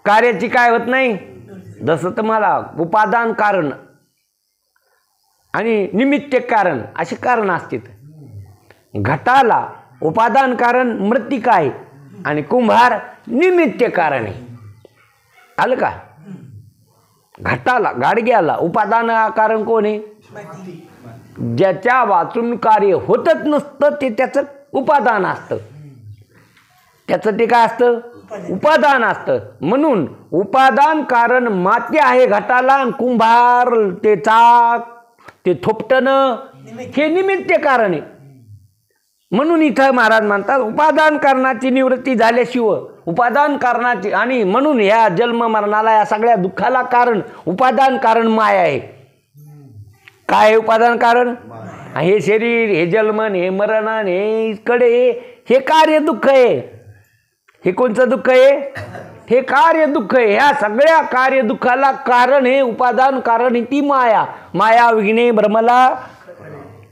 कार्याची काय होत नाही. जसं तुम्हाला उपादान कारण आणि निमित्त कारण असे कारण असतात. घटाला उपादान कारण मृत्तिका आहे आणि कुंभार निमित्त कारण आहे. आलं का? घटाला गाडग्याला उपादान कारण कोण आहे? ज्याच्या वाचून कार्य होतच नसतं ते त्याचं उपादान असतं. त्याचं ते काय असतं? उपादान असतं. म्हणून उपादान कारण माती आहे घटाला आणि कुंभार ते चाक ते थोपटणं हे निमित्त कारण आहे. म्हणून इथं महाराज म्हणतात उपादान कारणाची निवृत्ती झाल्याशिवाय उपादान कारणाची. आणि म्हणून ह्या जन्म मरणाला या सगळ्या दुःखाला कारण उपादान कारण माया आहे. काय आहे उपादान कारण? हे शरीर, हे जन्मन, हे मरण, हे इकडे हे कार्य दुःख आहे. हे कोणचं दुःख आहे? हे कार्य दुःख आहे. ह्या सगळ्या कार्य दुःखाला कारण हे उपादान कारण ही ती माया. माया विघ्ने भ्रमला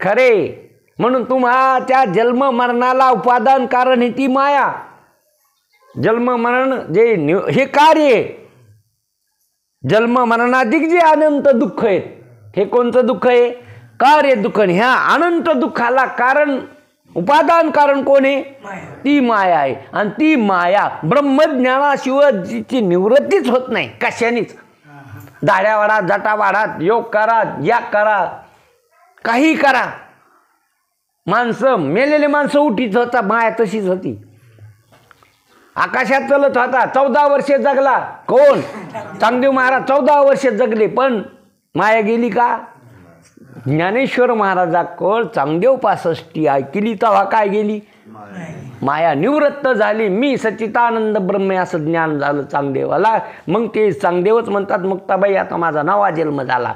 खरे. म्हणून तुम्हा त्या जन्म मरणाला उपादान कारण ही ती माया. जन्म मरण जे हे कार्य, जन्म मरणाधिक जे अनंत दुःख आहेत हे कोणतं दुःख आहे? कार्य दुःख. ह्या अनंत दुःखाला कारण उपादान कारण कोण आहे? ती माया आहे. आणि ती माया ब्रह्मज्ञानाशिवाय जिची निवृत्तीच होत नाही कशानेच. दाढ्या वाढा, जटा वाढा, योग करा, या करा, काही करा, माणसं मेलेले माणसं उठीच होता. माया तशीच होती. आकाशात चलत होता, 14 वर्षे जगला. कोण? चांगदेव महाराज 14 वर्षे जगले पण माया गेली का? ज्ञानेश्वर महाराजाकडं चांगदेव 65 ऐकली तेव्हा काय गेली? माया निवृत्त झाली, मी सच्चिदानंद ब्रह्म असं ज्ञान झालं चांगदेवाला. मग ते चांगदेवच म्हणतात, मुक्ताबाई आता माझा नवा जन्म झाला.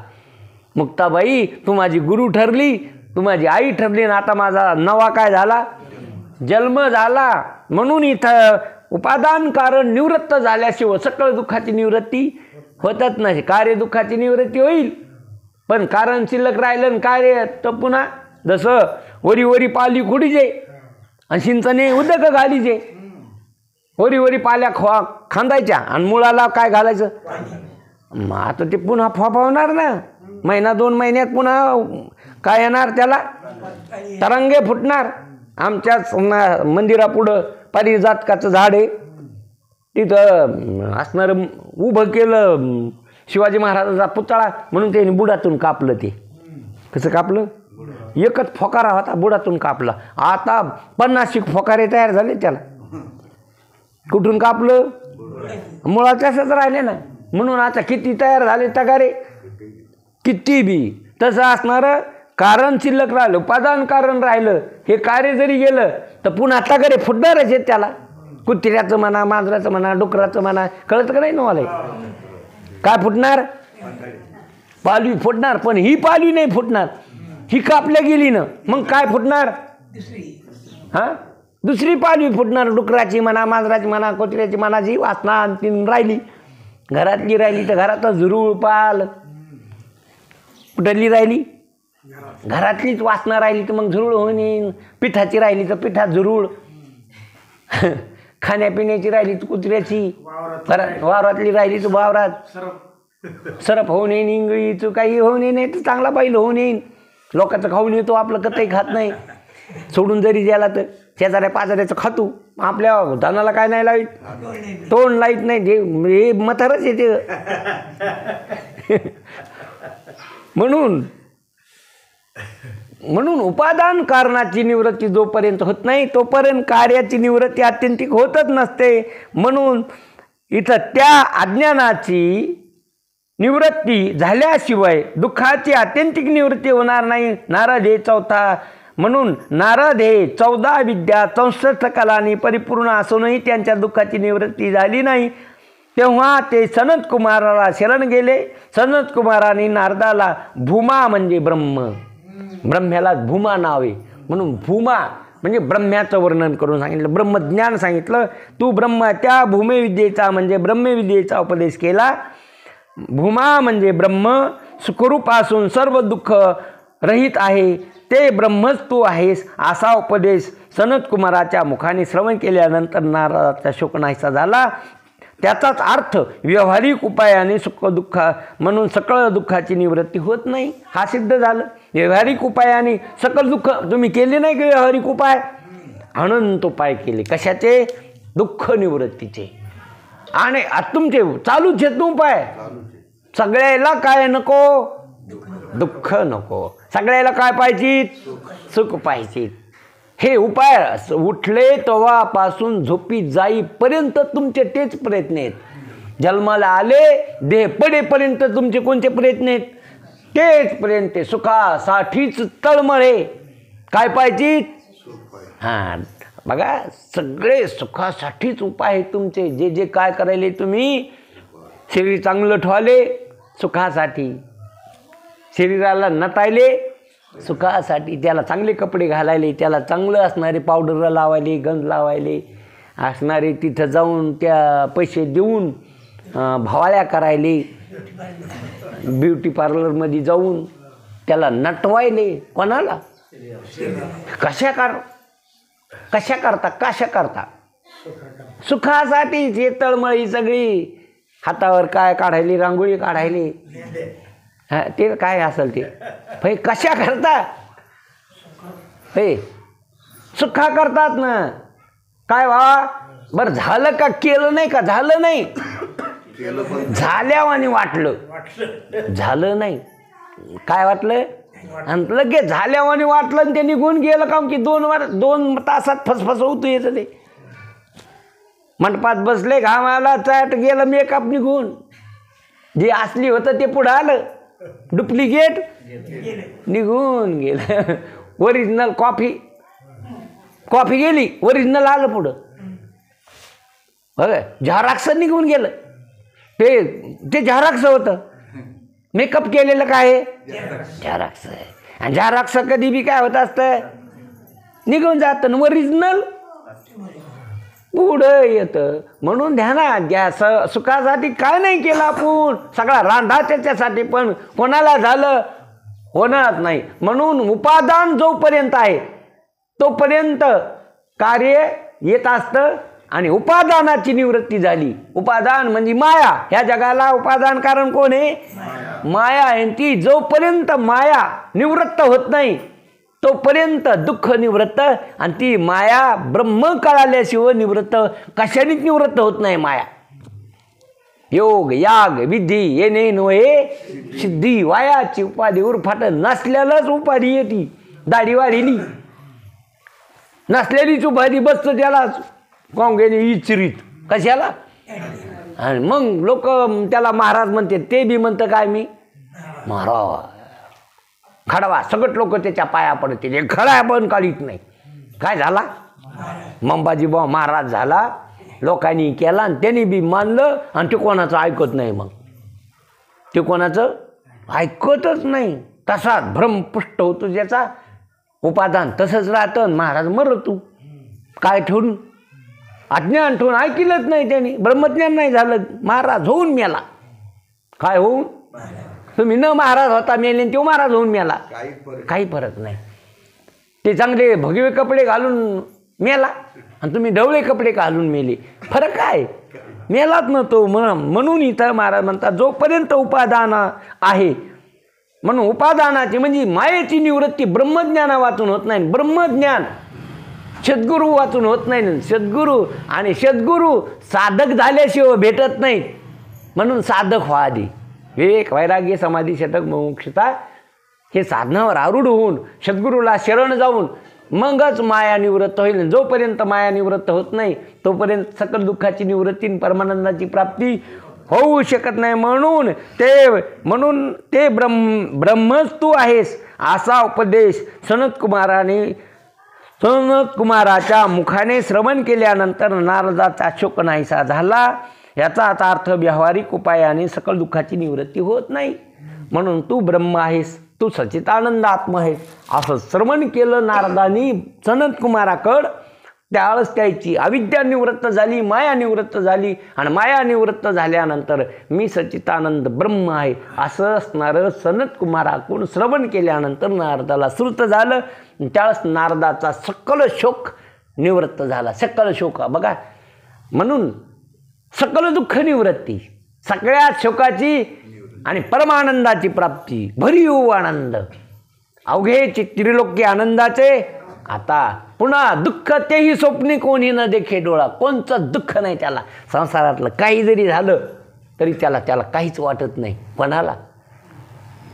मुक्ताबाई तू माझी गुरु ठरली, तू माझी आई ठरली, आणि आता माझा नवा काय झाला, जन्म झाला. म्हणून इथं उपादान कारण निवृत्त झाल्याशिवाय सकळ दुःखाची निवृत्ती होतच नाही. कार्य दुःखाची निवृत्ती होईल, पण कारण शिल्लक राहिलं कार्य तर पुन्हा जसं वरी वरी पाली खुडीजे आणि चिंचणे उदक घालीजे. वरी वरी पाल्या खांदायच्या आणि मुळाला काय घालायचं. मग आता ते पुन्हा फोफावणार ना, महिना 2 महिन्यात पुन्हा काय येणार, त्याला तरंगे फुटणार. आमच्याच मंदिरापुढं पारिजातकाचं झाड आहे, तिथं असणारं उभं केलं शिवाजी महाराजाचा पुतळा म्हणून त्यांनी बुडातून कापलं. ते कसं कापलं, एकच फोकारा होता, बुडातून कापला. आता 50 फोकारे तयार झाले त्याला. कुठून कापलं, मुळात तसंच राहिले ना. म्हणून आता किती तयार झाले तगारे, किती बी तसं असणारं कारण शिल्लक राहिलं, उपादान कारण राहिलं. हे कार्य जरी गेलं तर पुन्हा तगारे फुटणारच आहेत त्याला. कुत्र्याचं म्हणा, मांजराचं म्हणा, डुकराचं म्हणा, कळतं का नाही ना मला. काय फुटणार, पालवी फुटणार. पण ही पालवी नाही फुटणार, ही कापल्या गेली ना. मग काय फुटणार, दुसरी पालवी फुटणार. डुकराची म्हणा, मांजराची म्हणा, कुत्र्याची म्हणा, जी वासना अंतिम राहिली. घरातली राहिली तर घरातच झुरूळ पाल. कुठली राहिली, घरातलीच वासना राहिली तर मग झुरूळ होऊन येईन. पिठाची राहिली तर पिठात झुरूळ. खाण्यापिण्याची राहिली तर कुत्र्याची, वावरातली राहिली तर वावरात सरप होऊन येईन. इंगळीचं काही होऊन येईन, नाही तर चांगला बैल होऊन येईन. लोकांचं खाऊन येतो, आपलं कतही खात नाही. सोडून जरी गेला तर शेजाऱ्या पाजाऱ्याचं खातो, आपल्या धानाला काय नाही लावित, तोंड लाईत नाही. जे हे मथारच येते. म्हणून उपादान कारणाची निवृत्ती जोपर्यंत होत नाही तोपर्यंत कार्याची निवृत्ती आत्यंतिक होतच नसते. म्हणून इथं त्या अज्ञानाची निवृत्ती झाल्याशिवाय दुःखाची आत्यंतिक निवृत्ती होणार नाही. नारद हे चौथा. म्हणून नारद हे 14 विद्या 64 कलांनी परिपूर्ण असूनही त्यांच्या दुःखाची निवृत्ती झाली नाही. तेव्हा ते सनत कुमाराला शरण गेले. सनत कुमारांनी नारदाला भूमा म्हणजे ब्रह्म, ब्रह्म्याला भूमा नाव आहे म्हणून भूमा म्हणजे ब्रह्म्याचं वर्णन करून सांगितलं, ब्रह्मज्ञान सांगितलं. तू ब्रह्म, त्या भूमिविद्येचा म्हणजे ब्रह्मविद्येचा उपदेश केला. भूमा म्हणजे ब्रह्म सुखरूप असून सर्व दुःख रहित आहे, ते ब्रह्मच तू आहेस असा उपदेश सनत कुमाराच्या मुखाने श्रवण केल्यानंतर नारदाचा शोक नाहीसा झाला. त्याचाच अर्थ व्यावहारिक उपायाने सुख दुःख म्हणून सकळ दुःखाची निवृत्ती होत नाही, हा सिद्ध झालं. व्यावहारिक उपायाने सकल दुःख तुम्ही केले नाही की व्यावहारिक उपाय, अनंत उपाय केले. कशाचे, दुःख निवृत्तीचे. आणि तुमचे चालूच आहेत उपाय. सगळ्याला काय नको, दुःख नको. सगळ्याला काय पाहिजे, सुख पाहिजे. हे उपाय उठले तेव्हापासून झोपी जाईपर्यंत तुमचे तेच प्रयत्न आहेत. जन्माला आले देह पडेपर्यंत तुमचे कोणते प्रयत्न आहेत, तेच प्रयत्न. सुखासाठीच तळमळे. काय पाहिजे, हां बघा सगळे सुखासाठीच उपाय आहेत तुमचे. जे जे काय करायले तुम्ही, शरीर चांगलं ठेवाले सुखासाठी, शरीराला नटायले सुखासाठी, त्याला चांगले कपडे घालायले, त्याला चांगलं असणारे पावडर लावायले, गंध लावायले, असणारे तिथं जाऊन त्या पैसे देऊन भवाळ्या करायले, ब्युटी पार्लरमध्ये जाऊन त्याला नटवायले. कोणाला, कशा करता सुखासाठी. जे तळमळी सगळी, हातावर काय काढायली, रांगोळी काढायली, ते काय असेल ते भाई कशा करता, हे सुखा करतात ना. काय व्हा बरं झालं का, केलं नाही का, झालं नाही, झाल्यावानी वाटलं, झालं नाही, काय वाटलं, आणि लगेच झाल्यावानी वाटलं आणि ते निघून गेलं काम की 2 तासात फसफस होतो येतं. ते मंडपात बसले, घामाला चाट गेलं, मेकअप निघून. जे असली होतं ते पुढं आलं, डुप्लिकेट निघून गेलं. ओरिजिनल कॉफी गेली, ओरिजिनल आलं पुढं. बघा झेरॉक्स निघून गेलं. ते झेरॉक्स होतं. मेकअप केलेलं काय आहे? झेरॉक्स आहे. आणि झेरॉक्स कधी बी काय होत असतं, निघून जातं. ओरिजिनल पुढं येतं. म्हणून ध्यानात घ्या, सुखासाठी काय नाही केलं आपण, सगळा रांधा त्याच्यासाठी, पण कोणाला झालं होणार नाही. म्हणून उपादान जोपर्यंत आहे तोपर्यंत कार्य येत असतं. आणि उपादानाची निवृत्ती झाली, उपादान म्हणजे माया, ह्या जगाला उपादान कारण कोण आहे? माया आहे. ती जोपर्यंत माया निवृत्त होत नाही तोपर्यंत दुःख निवृत्त. आणि ती माया ब्रह्म कळाल्याशिवाय निवृत्त कशानेच निवृत्त होत नाही माया. योग याग विधी येणे नव्हे सिद्धी, वायाची उपाधी उरफाट नसल्यालाच उपाधी येते. दाढी वाढीली नसलेलीच उपाधी बसतं त्याला काँग्रेने इचरीत कशाला. आणि मग लोक त्याला महाराज म्हणते. ते बी म्हणतं काय मी महाराज खडवा, सगळं लोक त्याच्या पाया पडते. ते खडा पण काढीत नाही. काय झाला? मंबाजीबा महाराज झाला, लोकांनी केला आणि त्यांनी बी मानलं. आणि ते कोणाचं ऐकत नाही. मग ते कोणाचं ऐकतच नाही. तसाच भ्रमपुष्ट होतो ज्याचा उपादान तसंच राहतं. महाराज मरतो काय ठेवून, अज्ञान ठेवून ऐकलंच नाही त्यांनी. ब्रह्मज्ञान नाही झालं, महाराज होऊन मेला. काय होऊन? तुम्ही न महाराज होता मेले, तो महाराज होऊन मेला. काही फरक नाही. ते चांगले भगवे कपडे घालून मेला आणि तुम्ही ढवळे कपडे घालून मेले. फरक काय? मेलाच न तो. म्हणून इथं महाराज म्हणतात जोपर्यंत उपादान आहे, म्हणून उपादानाची म्हणजे मायेची निवृत्ती ब्रह्मज्ञाना वाचून होत नाही. ब्रह्मज्ञान सद्गुरू वाचून होत नाही. सद्गुरू आणि सद्गुरू साधक झाल्याशिवाय भेटत नाहीत. म्हणून साधक व्हा आधी. विवेक वैराग्य समाधी षटक मोक्षता हे साधनावर आरूढ होऊन सद्गुरूला शरण जाऊन मगच माया निवृत्त होईल. जोपर्यंत माया निवृत्त होत नाही तोपर्यंत सकल दुःखाची निवृत्ती परमानंदाची प्राप्ती होऊ शकत नाही. म्हणून ते ब्रह्मच तू आहेस असा उपदेश सनत कुमाराच्या मुखाने श्रवण केल्यानंतर नारदाचा शोक नाहीसा झाला. याचा आता अर्थ व्यावहारिक उपायाने सकल दुःखाची निवृत्ती होत नाही. म्हणून तू ब्रह्म आहेस, तू सच्चिदानंद आत्मा आहेस असं श्रवण केलं नारदानी सनत कुमाराकड. त्यावेळेस त्याची अविद्या निवृत्त झाली, माया निवृत्त झाली. आणि माया निवृत्त झाल्यानंतर मी सच्चिदानंद ब्रह्म आहे असं असणारं सनत कुमाराकडून श्रवण केल्यानंतर नारदाला श्रुत झालं. त्यावेळेस नारदाचा सकल शोक निवृत्त झाला. सकल शोक बघा. म्हणून सकल दुःख निवृत्ती, सगळ्या शोकाची आणि परमानंदाची प्राप्ती, भरीव आनंद, अवघे त्रिलोकी आनंदाचे. आता पुन्हा दुःख तेही स्वप्नी कोणी न देखे डोळा. कोणचं दुःख नाही त्याला. संसारातलं काही जरी झालं तरी त्याला काहीच वाटत नाही. कोणाला?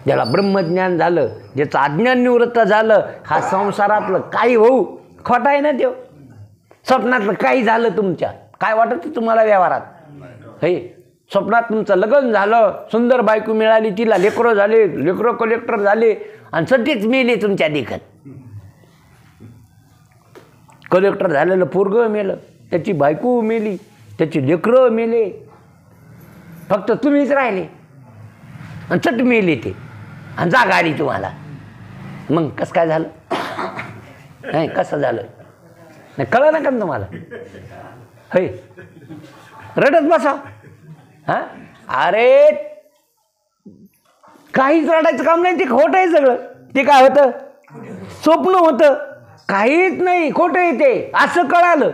ज्याला ब्रह्मज्ञान झालं, ज्याचं अज्ञान निवृत्त झालं. हा संसारातलं काही होऊ खोटा आहे ना देव. स्वप्नातलं काही झालं तुमच्या काय वाटत तुम्हाला व्यवहारात? हे स्वप्नात तुमचं लग्न झालं, सुंदर बायको मिळाली, तिला लेकरं झाले, लेकरं कलेक्टर झाले आणि सध्याच मेले तुमच्या देखत. कलेक्टर झालेलं पोरगं मेलं, त्याची बायको मेली, त्याची लेकरं मेले, फक्त तुम्हीच राहिले आणि चट मेले ते आणि जाग आली तुम्हाला. मग कसं काय झालं? नाही कसं झालं नाही कळलं ना का तुम्हाला? हे रडत बसा. हां अरे काहीच रडायचं काम नाही. ते खोटं आहे सगळं. ते काय होतं? स्वप्न होतं. काहीच नाही, खोटं आहे ते असं कळालं.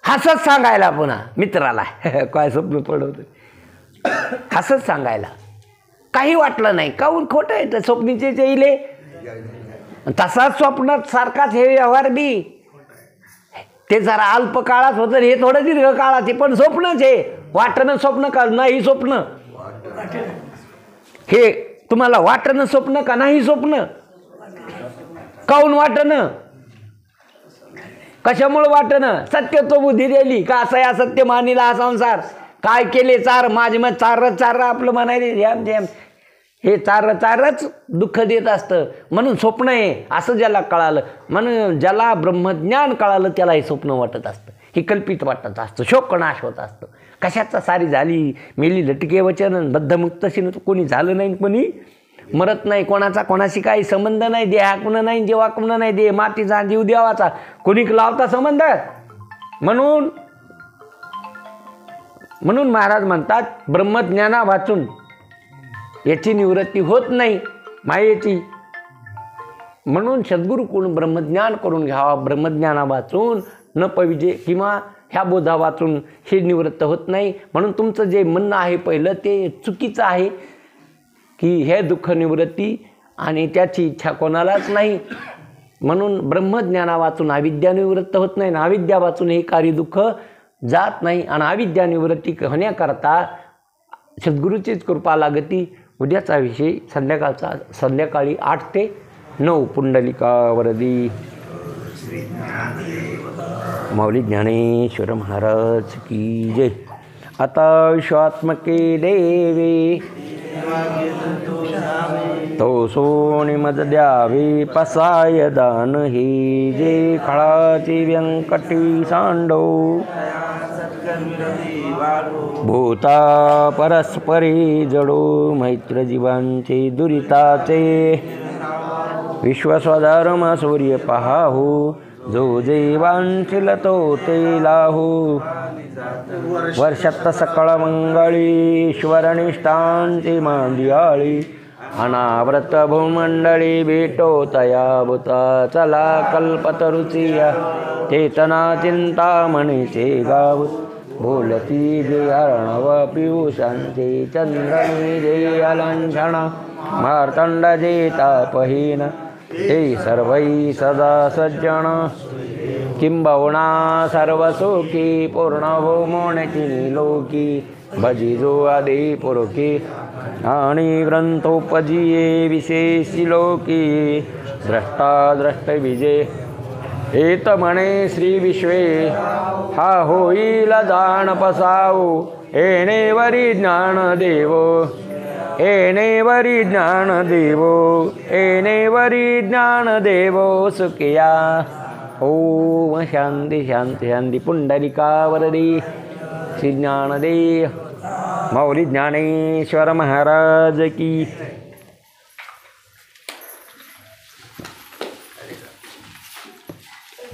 हसत सांगायला पुन्हा मित्राला काय स्वप्न पडवतं, हसत सांगायला काही वाटलं नाही. काहून? खोटं आहे तर स्वप्नीचे येईले. तसाच स्वप्नात सारखाच हे व्यवहार बी. ते जरा अल्प काळात होतं, हे थोडं दीर्घ काळात आहे, पण स्वप्नच आहे. वाटणं स्वप्न का नाही स्वप्न? हे तुम्हाला वाटणं स्वप्न का नाही स्वप्न? काहून वाटणं? कशामुळे वाटणं? सत्य तो बुद्धी दिली का असं या सत्य मानिला हा संसार. काय केले चार माझे मग चार आपलं म्हणायले ध्यान ध्यान. हे चारच दुःख देत असतं. म्हणून स्वप्न आहे असं ज्याला कळालं, म्हणून ज्याला ब्रह्मज्ञान कळालं त्याला हे स्वप्न वाटत असतं, हे कल्पित वाटत असतं, शोकनाश होत असतं. कशाचा सारी झाली मेली लटके वचन बद्धमुक्तशीन, कोणी झालं नाही, कोणी मरत नाही, कोणाचा कोणाशी काही संबंध नाही, देहाकुण नाही देवाकुण नाही, देह मातीचा जीव देवाचा, कोणी लावता संबंध. म्हणून महाराज म्हणतात ब्रह्मज्ञाना वाचून याची निवृत्ती होत नाही मायेची. म्हणून सद्गुरूकडून ब्रह्मज्ञान करून घ्यावा. ब्रह्मज्ञाना वाचून न पविजे किंवा ह्या बोधा वाचून हे निवृत्त होत नाही. म्हणून तुमचं जे म्हणणं आहे पहिलं ते चुकीचं आहे की हे दुःख निवृत्ती आणि त्याची इच्छा कोणालाच नाही. म्हणून ब्रह्मज्ञाना वाचून अविद्या निवृत्त होत नाही, आणि अविद्या वाचून हे कार्य दुःख जात नाही. आणि अविद्या निवृत्ती होण्याकरता सद्गुरूचीच कृपा लागती. उद्याचा विषय संध्याकाळी 8 ते 9 पुंडलिका वरदी. माऊली ज्ञानेश्वर महाराज की जय. आता विश्वात्मके देवे तो सोनी मद द्यावे पसाय दान हे जे खळाची व्यंकटी सांडो भूता परस्परी जडो मैत्र जीवांचे दुरिताचे विश्वस्वधर्म सूर्य पहाहू जो जीवांशील तो ते लाहू वर्षात सकळ मंगळी ईश्वरनिष्ठांची मांदियाळी अनाव्रत भूमंडळी भेटो तया भूता चला कल्पतरुचिया चेतना चिंता मनीचे गाव बोलती जे अर्णव पियुषांचे चंद्रनी जे अलंछण मार्तंड जे तापहीन ते सर्वै सदा सज्जन किंबहुना सर्वसुखी पूर्ण हो मोणची लोकी भजिजो आदि पुरुखी आणि ग्रंथोपजीये विशेषी लोकी द्रष्टा द्रष्ट विजय एत म्हणे श्री विश्वे हा होईल जाण पसावो येणेवरी ज्ञान देवो येणेवरी ज्ञान देवो येणेवरी ज्ञान देवो सुखिया. ओम शांती शांती शांती. पुंडलिका वरदी श्री ज्ञानदेव माऊली ज्ञानेश्वर महाराज की